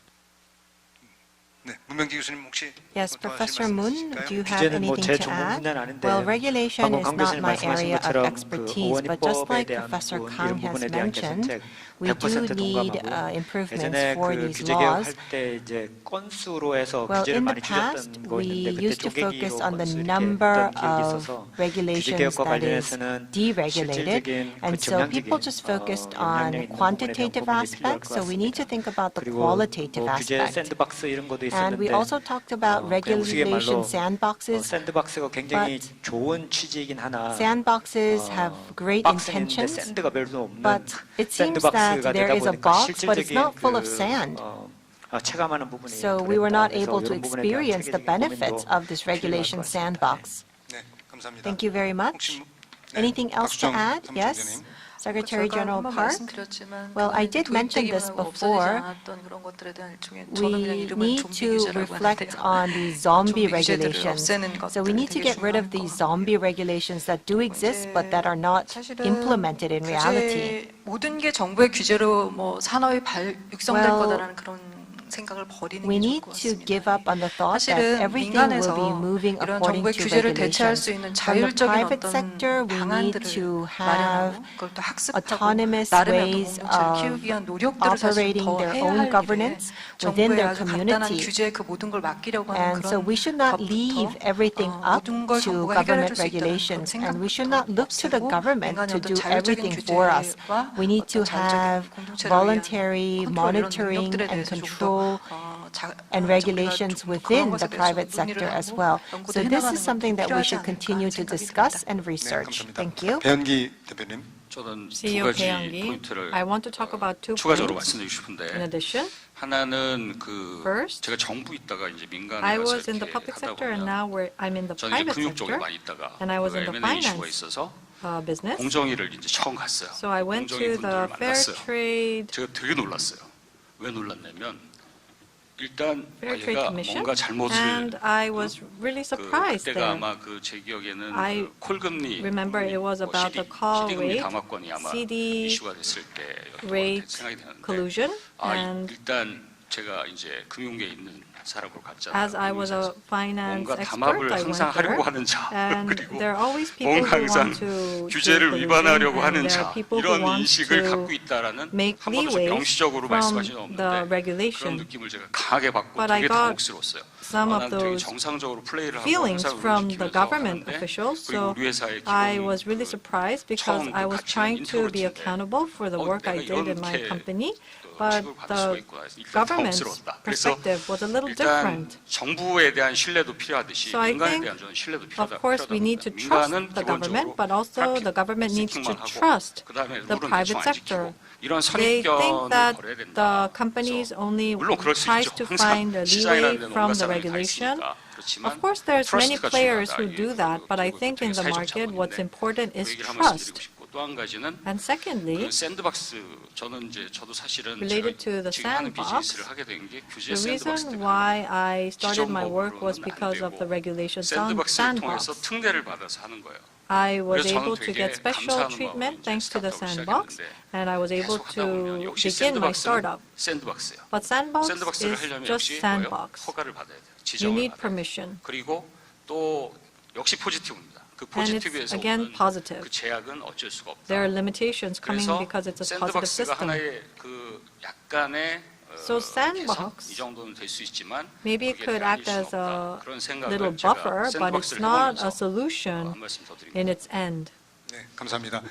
네, 문명기 교수님 혹시 Yes, 더 하실 Professor 말씀 Moon, 있으실까요? do you have 규제는 뭐 anything 제 to 전문 add? 분야는 아닌데 Well, regulation 방금 is 강 not 교수님 my 말씀하신 area of 것처럼 그 expertise, but just 의원입법에 like 대한 Professor 부분, Kang 이런 has 부분에 대한 mentioned, 개선책 we do 100% need 동감하고 improvements 예전에 for 그 these 규제 laws. 개혁할 때 이제 건수로 해서 Well, 규제를 in the 많이 past, 줄였던 거 we 있는데 그때 used to focus 쪼개기로 on the 건수를 이렇게 number 했던 기억이 of 있어서 규제 regulations 개혁과 that is 관련해서는 deregulated, 실질적인 그 and so people 정량적인 just focused 영향력 on 있는 부분에 대한 quantitative 부분이 필요할 aspects, 것 so we need to 같습니다. think about the 그리고 qualitative 뭐 규제 aspect. 샌드박스 이런 것도 And we 있었는데 also talked about 그냥 우스갯말로 regulation sandboxes. 샌드박스가 굉장히 but 좋은 취지이긴 하나 Sandboxes have great 박스인데 intentions, 샌드가 별로 없는 but it seems that 샌드박스가 there 되다 is a 보니까 box, but it's 실질적인 not full of 그 sand. 체감하는 부분이 So we were not 그랬다. able to 그래서 이런 부분에 대한 experience the 체계적인 benefits 고민도 of this 필요할 것 regulation 같습니다. sandbox. 네, 감사합니다. Thank you very much. 혹시 Anything else to 박수정 add? Yes, 사무총장님. Secretary 제가 General 한번 Park. 말씀드렸지만 Well, I 그거는 did mention this 도입되기만 하고 before. 없어지지 않았던 그런 것들에 대한 일종의 저는 그냥 We 이름을 need 좀비 to 규제라고 reflect 하는데요. on the zombie 좀비 규제들을 regulations. 없애는 So we 것들이 need to 되게 get rid 중요한 of these 것 zombie regulations that do exist but that are not 사실은 implemented in reality. 모든 게 정부의 규제로 뭐 산업이 육성될 Well, 거다라는 그런 생각을 버리는 We 게 좋을 need 것 to 같습니다. give up on the thought that 사실은 everything will 민간에서 be moving 이런 according 정부의 to 규제를 대체할 수 regulations. 있는 From the 자율적인 private 어떤 sector, we need 방안들을 to have 마련하고 그걸 또 학습하고 autonomous 나름의 어떤 ways 공동체를 of 키우기 위한 노력들을 사실 operating 더 their 해야 own 할 governance 일에 within 정부의 their 아주 간단한 community. 규제에 그 모든 걸 맡기려고 하는 And so 그런 we should not 것부터 leave everything up 모든 걸 to 정부가 해결해 government 줄 수 있다는 그런 regulations, and we should not 생각부터 look to the 없애고 government 민간의 to 어떤 do everything 자율적인 for us. 규제와 We need to 어떤 자율적인 have 공동체를 위한 voluntary 컨트롤 이런 monitoring 능력들에 and 대해서 좀 control 더 and regulations within the private 논의를 sector as 하고 well. 연구도 So this 해나가는 is something 것도 that we 필요하지 should 않을까 continue to 생각이 discuss 듭니다. and 네, research. 감사합니다. Thank you. 배현기 대표님. 저는 두 CEO 가지 배양기, 포인트를 I want to talk about two 추가적으로 points. 말씀드리고 In 싶은데 addition, 하나는 그 First, 제가 정부 있다가 이제 민간에 I 가서 was in the 이렇게 public 하다 sector and 보면 now I'm in the 저는 이제 private 금융 쪽에 sector 많이 있다가 and I was in the M&A 이슈가 finance 있어서 business. 공정위를 이제 처음 갔어요. So I went 공정위 to the 분들을 fair 만났어요. trade 제가 되게 놀랐어요. 왜 놀랐냐면 일단 Fair Trade 얘가 Commission, 뭔가 잘못을 and I was really surprised 그때가 there. 아마 그 제 기억에는 I 그 콜금리 remember it was about the call CD 금리 rate, 담화권이 아마 CD 이슈가 됐을 때였던 것 rate 같아요. 생각이 되는데 collusion, 아, and 일단 제가 이제 금융계에 있는 사람으로 갔잖아요. as I was a finance 뭔가 expert, 담합을 I 항상 went 하려고 there, 하는 자 and 그리고 there are always people 뭔가 who 항상 want to 규제를 do 위반하려고 collusion, 하는 and there 자 are people who 이런 want 인식을 to 갖고 있다라는 make 한 번도 좀 leeway 명시적으로 from 말씀하신 적 the 없는데 그런 regulation. 느낌을 제가 강하게 받고 But I 되게 got 당혹스러웠어요. some of 난 되게 those 정상적으로 플레이를 하고 feelings 항상 from the 지키면서 government 하는데 officials. 그리고 So 우리 회사의 I 기본 was really 그 surprised because 처음 I 그 was 가치는 trying to be 인테그리티인데 accountable for the work I 내가 did in my 이렇게 company, 또 but 취급을 받을 수가 the 있구나. 일단 government's 당혹스러웠다. 그래서 perspective was a little 일단 different. 정부에 대한 신뢰도 필요하듯이 So I 민간에 think, 대한 저는 신뢰도 Of course, we need to trust the government, but also the government needs to trust the private sector. 이런 They think 선입견을 that 버려야 된다. the companies only 물론 그럴 수 tries 있죠. to find 항상 a 시장이라는 leeway 데는 from 온갖 the 사람이 다 regulation. 있으니까. 그렇지만 Of course, there's many 트러스트가 players 중요하다. who do 이게 that, but I 그것도 think in 되게 the 사회적 market, what's 자본인데 important 그 is 얘기를 한 말씀 드리고 trust. 싶고 또 한 가지는 And secondly, 그 샌드박스 저는 이제 저도 사실은 related to the 제가 지금 하는 sandbox, 비즈니스를 하게 된 게 규제 the 샌드박스 reason 때문에 why I started my work was 기존법으로는 안 because of the 되고 regulation 샌드박스를 통해서 sandbox. 특례를 받아서 하는 거예요. I was 그래서 저는 able to 되게 get special 감사하는 treatment 마음으로 thanks to the 스타트업을 sandbox, 시작했는데 and I was able 계속 하다 보면 to 역시 begin my 샌드박스는 startup. 샌드박스예요. But sandbox 샌드박스를 is 하려면 just 역시 뭐예요? sandbox. 허가를 받아야 돼요. You 지정을 need 받아야 돼요. permission. 그리고 또 역시 포지티브입니다. 그 And it's 포지티브에서 again 오는 positive. 그 제약은 어쩔 수가 없다. There are limitations coming 그래서 because it's a positive 샌드박스가 system. 하나의 그 약간의 So sandbox 이 정도는 될 수 있지만 maybe it 그게 could 아닐 act 수는 as 없다. a 그런 생각을 little 제가 buffer, but it's 샌드박스를 not 해보면서 a solution 한 말씀 더 드립니다. in its end. 네, 감사합니다.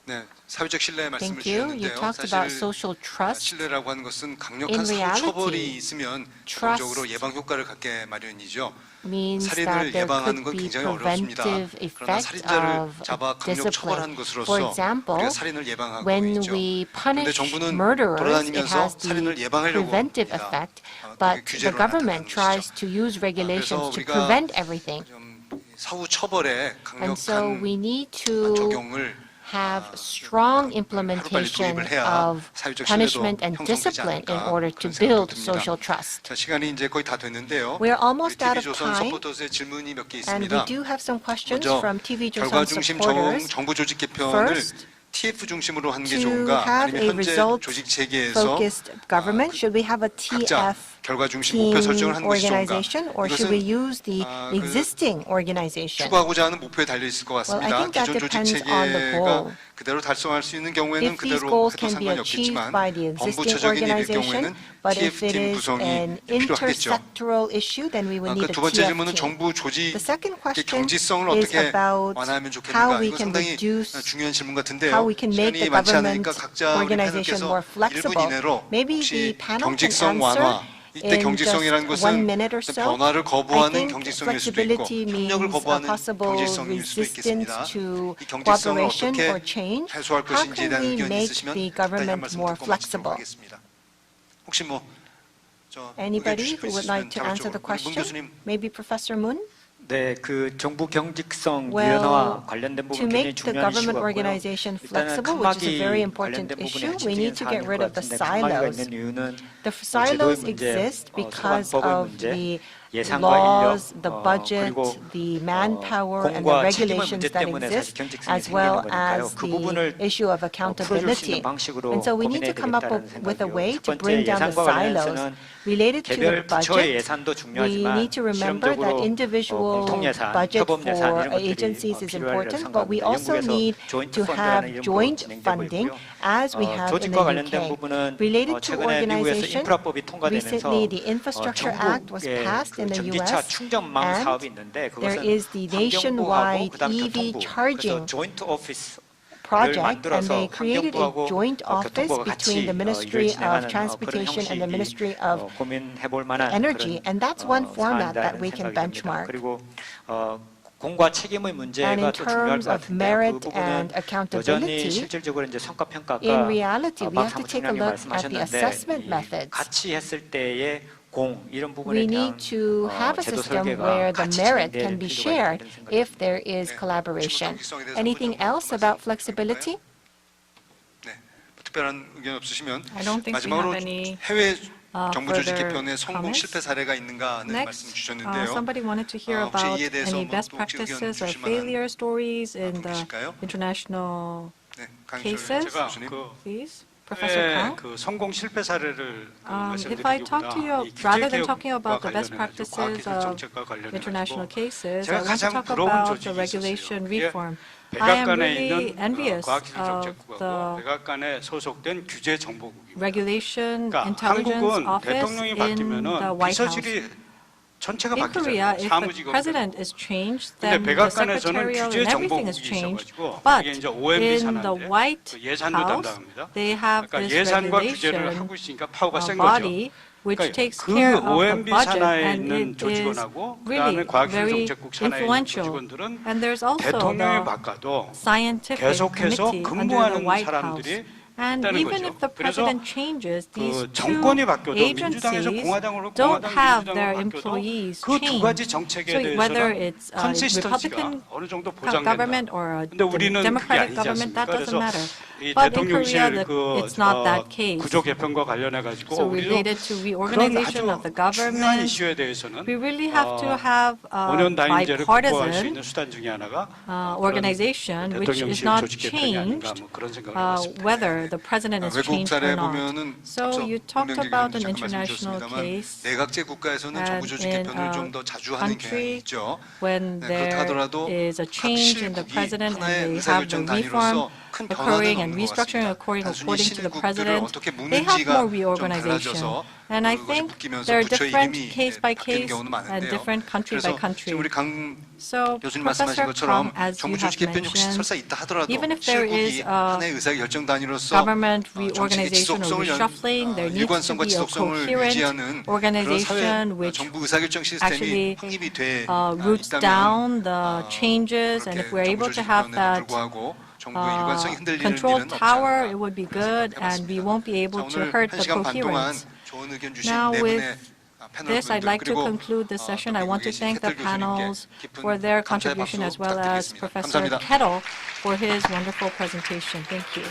네, 사회적 신뢰 말씀을 Thank you. You 주셨는데요. talked about 사실 social trust. 신뢰라고 하는 것은 강력한 In 사후 reality, 처벌이 있으면 trust 적극적으로 예방 효과를 갖게 마련이죠. means that 살인을 there 예방하는 could 건 be 굉장히 어렵습니다. preventive 그러나 effect 살인자를 of 잡아 강력 discipline. 처벌하는 For 것으로서 example, 우리가 살인을 예방하고 when 있죠. we 그런데 punish 정부는 murderers, it 돌아다니면서 has 살인을 the 예방하려고 preventive 합니다. effect, 그게 but the 규제로 government 나타나는 tries 것이죠. to use regulations to 우리가 prevent everything. 좀 사후 처벌에 And so we 강력한 need to 적용을 have strong 하루빨리 implementation 도입을 해야 of 사회적 punishment 신뢰도 and 형성되지 discipline in 않을까 order to 그런 생각도 build 듭니다. social trust. 자, 시간이 이제 거의 다 됐는데요. We are almost 우리 out of TV조선 time, 서포터스의 질문이 몇 개 and we 있습니다. do have some questions 먼저 from TV 결과 Joseon 중심 supporters. 정부 조직 개편을 First, TF 중심으로 하는 게 to 좋은가 have 아니면 a 현재 result 조직 체계에서 focused government, should we have a 각자 TF 결과 중심 team 목표 설정을 하는 것이 좋은가? organization, or should we 이것은 use the existing organization? 추구하고자 하는 목표에 달려 있을 것 Well, I 같습니다. think that 기존 조직 depends on the 체계가 goal. 그대로 달성할 수 있는 경우에는 If these 그대로 goals 해도 can be 상관이 achieved 없겠지만 by the existing 범부처적인 일일 경우에는 organization, but if TF it 팀 is 구성이 an 필요하겠죠. intersectoral issue, then we would need a 두 번째 TF 질문은 team. 정부 조직의 The second question 경직성을 is 어떻게 about 완화하면 how 좋겠는가? we 이거 can 상당히 reduce, 중요한 질문 같은데요. how we can make 시간이 the 많지 government 않으니까 각자 우리 organization 패널께서 more 1분 flexible. 이내로 Maybe 혹시 the panel can 경직성 answer 완화 이때 in 경직성이라는 just 1 것은 minute or so. 변화를 I 거부하는 think 경직성일 수도 있고 flexibility 협력을 means a 거부하는 possible 경직성일 수도 resistance 있겠습니다. to 이 경직성을 cooperation 어떻게 or change. 해소할 How 것인지에 can 대한 we 의견이 make 있으시면 the 일단 한 government 말씀 more 듣고 마치도록 flexible? 하겠습니다. 혹시 뭐 저 Anybody 의견 주실 거 who would 있으시면 like to answer the 자발적으로. 문 question? 교수님 Maybe Professor Moon? 네, 그 정부 경직성 Well, 유연화 관련된 to 부분 굉장히 make the 중요한 이슈 government 같고요. organization 일단은 flexible, which is a very 칸막이 important 관련된 issue, 부분에 we need to get 집중해야 rid 할 of 것 the 같은데 칸막이가 silos. 있는 이유는 The 제도의 silos 문제, exist because 소관법의 of 문제, the 예산과 laws, 인력, the budget, 그리고 the manpower, and the 공과 책임의 regulations 문제 that 때문에 사실 exist, 경직성이 as 생기는 well 거니까요. as 그 the 부분을 issue of 풀어줄 수 accountability. 있는 방식으로 And so we need to come up 고민해야 with a 되겠다는 way 생각이요. to 첫 번째 bring down the 예산과 silos. 관련해서는 Related to the 개별 부처의 budget, 예산도 we 중요하지만 need to remember that 실험적으로 individual 공통 예산, budget 협업 예산 for 이런 것들이 agencies is 필요할 important, but we 생각입니다. also 영국에서 need 조인트 to have 펀드라는 이름으로 joint 진행되고 funding, 있고요. as we have in 조직과 the 관련된 UK. 부분은 Related to 최근에 미국에서 organization, 인프라법이 통과되면서 recently the Infrastructure Act was 전국에 passed 그 in the 전기차 US, 충전망 and 사업이 있는데 there 그것은 is the 환경부하고 nationwide 그다음 EV 교통부 charging 그래서 조인트 오피스 project, and 만들어서 they created a 환경부하고 joint office 교통부가 between 같이 the Ministry 일을 진행하는 of Transportation and the 그런 Ministry 형식이 of 고민해볼 만한 Energy, 그런 and that's one format that 사안이라는 we can 생각이 듭니다. benchmark. 그리고 공과 책임의 문제가 And in 또 중요할 terms 것 of 같은데 그 merit 부분은 and 여전히 accountability, 실질적으로 이제 성과 평가가 in reality, we 박 have to take a 사무총장님 look at the 말씀하셨는데 assessment 이 methods. 같이 했을 때의 공 이런 부분에 We 대한 need to have a 제도 system 설계가 where the 같이 merit 진행될 can be 필요가 shared 있다는 생각이 if 듭니다. there is 네, collaboration. 경직성에 대해서 Anything 한번 else 더 about 말씀 flexibility? 네, 뭐 특별한 의견 없으시면 I don't think we 마지막으로 have any 해외 정부 조직 further 개편의 성공 comments. 실패 사례가 있는가 하는 말씀 Next, 주셨는데요. somebody wanted to hear 혹시 about 이에 대해서 any 뭐 best 또 혹시 의견 practices or 주실 만한 failure stories in 분 the 계실까요? international 네, 강희철 cases? 제가 교수님. 그 Please, Professor Kang. 그 성공 실패 사례를 If I talk to you, 이 rather 규제 than talking 개혁과 about the best 관련해가지고 practices 과학기술 of 정책과 관련해가지고 international cases, 제가 I want to 가장 talk 부러운 about 조직이 the regulation 있었어요. 그게 reform. I am 백악관에 really 있는 envious 과학기술 of 정책국하고 the 백악관에 소속된 규제 정보국입니다. regulation 그러니까 intelligence 한국은 office 대통령이 in the 바뀌면은 White House. 비서실이 전체가 In Korea, 바뀌잖아요. if the 사무직원. president is changed, 근데 then the 백악관에서는 secretarial 규제 and everything is 정보국이 changed. 있어가지고 But 이게 이제 OMB in the 산하인데 White 그 예산도 House, 담당합니다. they have 그러니까 this 예산과 규제를 regulation 하고 있으니까 파워가 센 거죠. body which 그러니까 takes 그 care of the OMB budget, 산하에 and 있는 it is 조직원하고 really 그다음에 과학기술 very 정책국 산하에 있는 influential. 조직원들은 And there's also 대통령이 the 바꿔도 scientific 계속해서 committee under the 근무하는 White House. 사람들이 And 있다는 even 거죠. if the 그래서 president changes, these 그 two 정권이 바뀌어도 민주당에서 agencies 공화당으로 don't 공화당 have 민주당으로 their 바뀌어도 employees 그 두 change. 가지 정책에 So whether 대해서는 it's a 컨시스턴시가 Republican 어느 정도 government 보장된다. or a 근데 우리는 그게 Democratic 아니지 government, 않습니까? that doesn't 그래서 matter. 이 But in 대통령실 Korea, it's not that case. 구조 개편과 관련해 가지고 So 우리도 related to 그런 reorganization of 아주 the 중요한 government, 이슈에 대해서는 we really have to have 5년 단임제를 극복할 수 bipartisan 있는 수단 중에 하나가 organization, which is 대통령실 not 조직 개편이 아닌가 changed 뭐 그런 생각을 해봤습니다. whether the president is 외국 changed 사례 or not. 보면은 So 앞서 you talked 문명길 about an 교수님 잠깐 international 말씀주셨습니다만 case 내각제 국가에서는 정부 조직 in 개편을 a 좀 더 자주 하는 경향이 country 있죠. when 그렇다 there 하더라도 is a 각 change in the 실국이 president 하나의 and they have the 의사결정 reform 단위로서 큰 변화는 occurring and 없는 것 restructuring 같습니다. according 단순히 to the 실국들을 president, 어떻게 they have more 묶는지가 좀 reorganization. 달라져서 And I 그것이 think 묶이면서 there are 부처의 different 이름이 case by 바뀌는 case 경우는 and 많은데요. different country by 그래서 country. 지금 우리 강 So 교수님 말씀하신 Professor 것처럼 Kang, as 정부 you have 조직 개편이 혹시 mentioned, 설사 있다 하더라도 even if there is 실국이 a 하나의 의사결정 단위로서 government 정책의 reorganization or 지속성을 reshuffling, there needs to 일관성과 be a 지속성을 coherent 유지하는 그런 사회 organization which 정부 의사결정 actually 시스템이 확립이 돼 roots 있다면 down the changes, and if we're 그렇게 able 정부 to 조직 have 개편에도 that 불구하고 정부의 일관성이 흔들리는 control 일은 없지 tower, 않을까 it would be good, and we won't be able 자, to 오늘 hurt 한 the 시간 반 동안 coherence. 좋은 의견 주신 Now 네 with 분의 패널 this, I'd 분들 like to 그리고 conclude the session. I want to 계신 thank the 캐틀 교수님께 panels 깊은 for their 감사의 contribution 박수 as well as 부탁드리겠습니다. Professor 감사합니다. Kettle for his wonderful presentation. Thank you.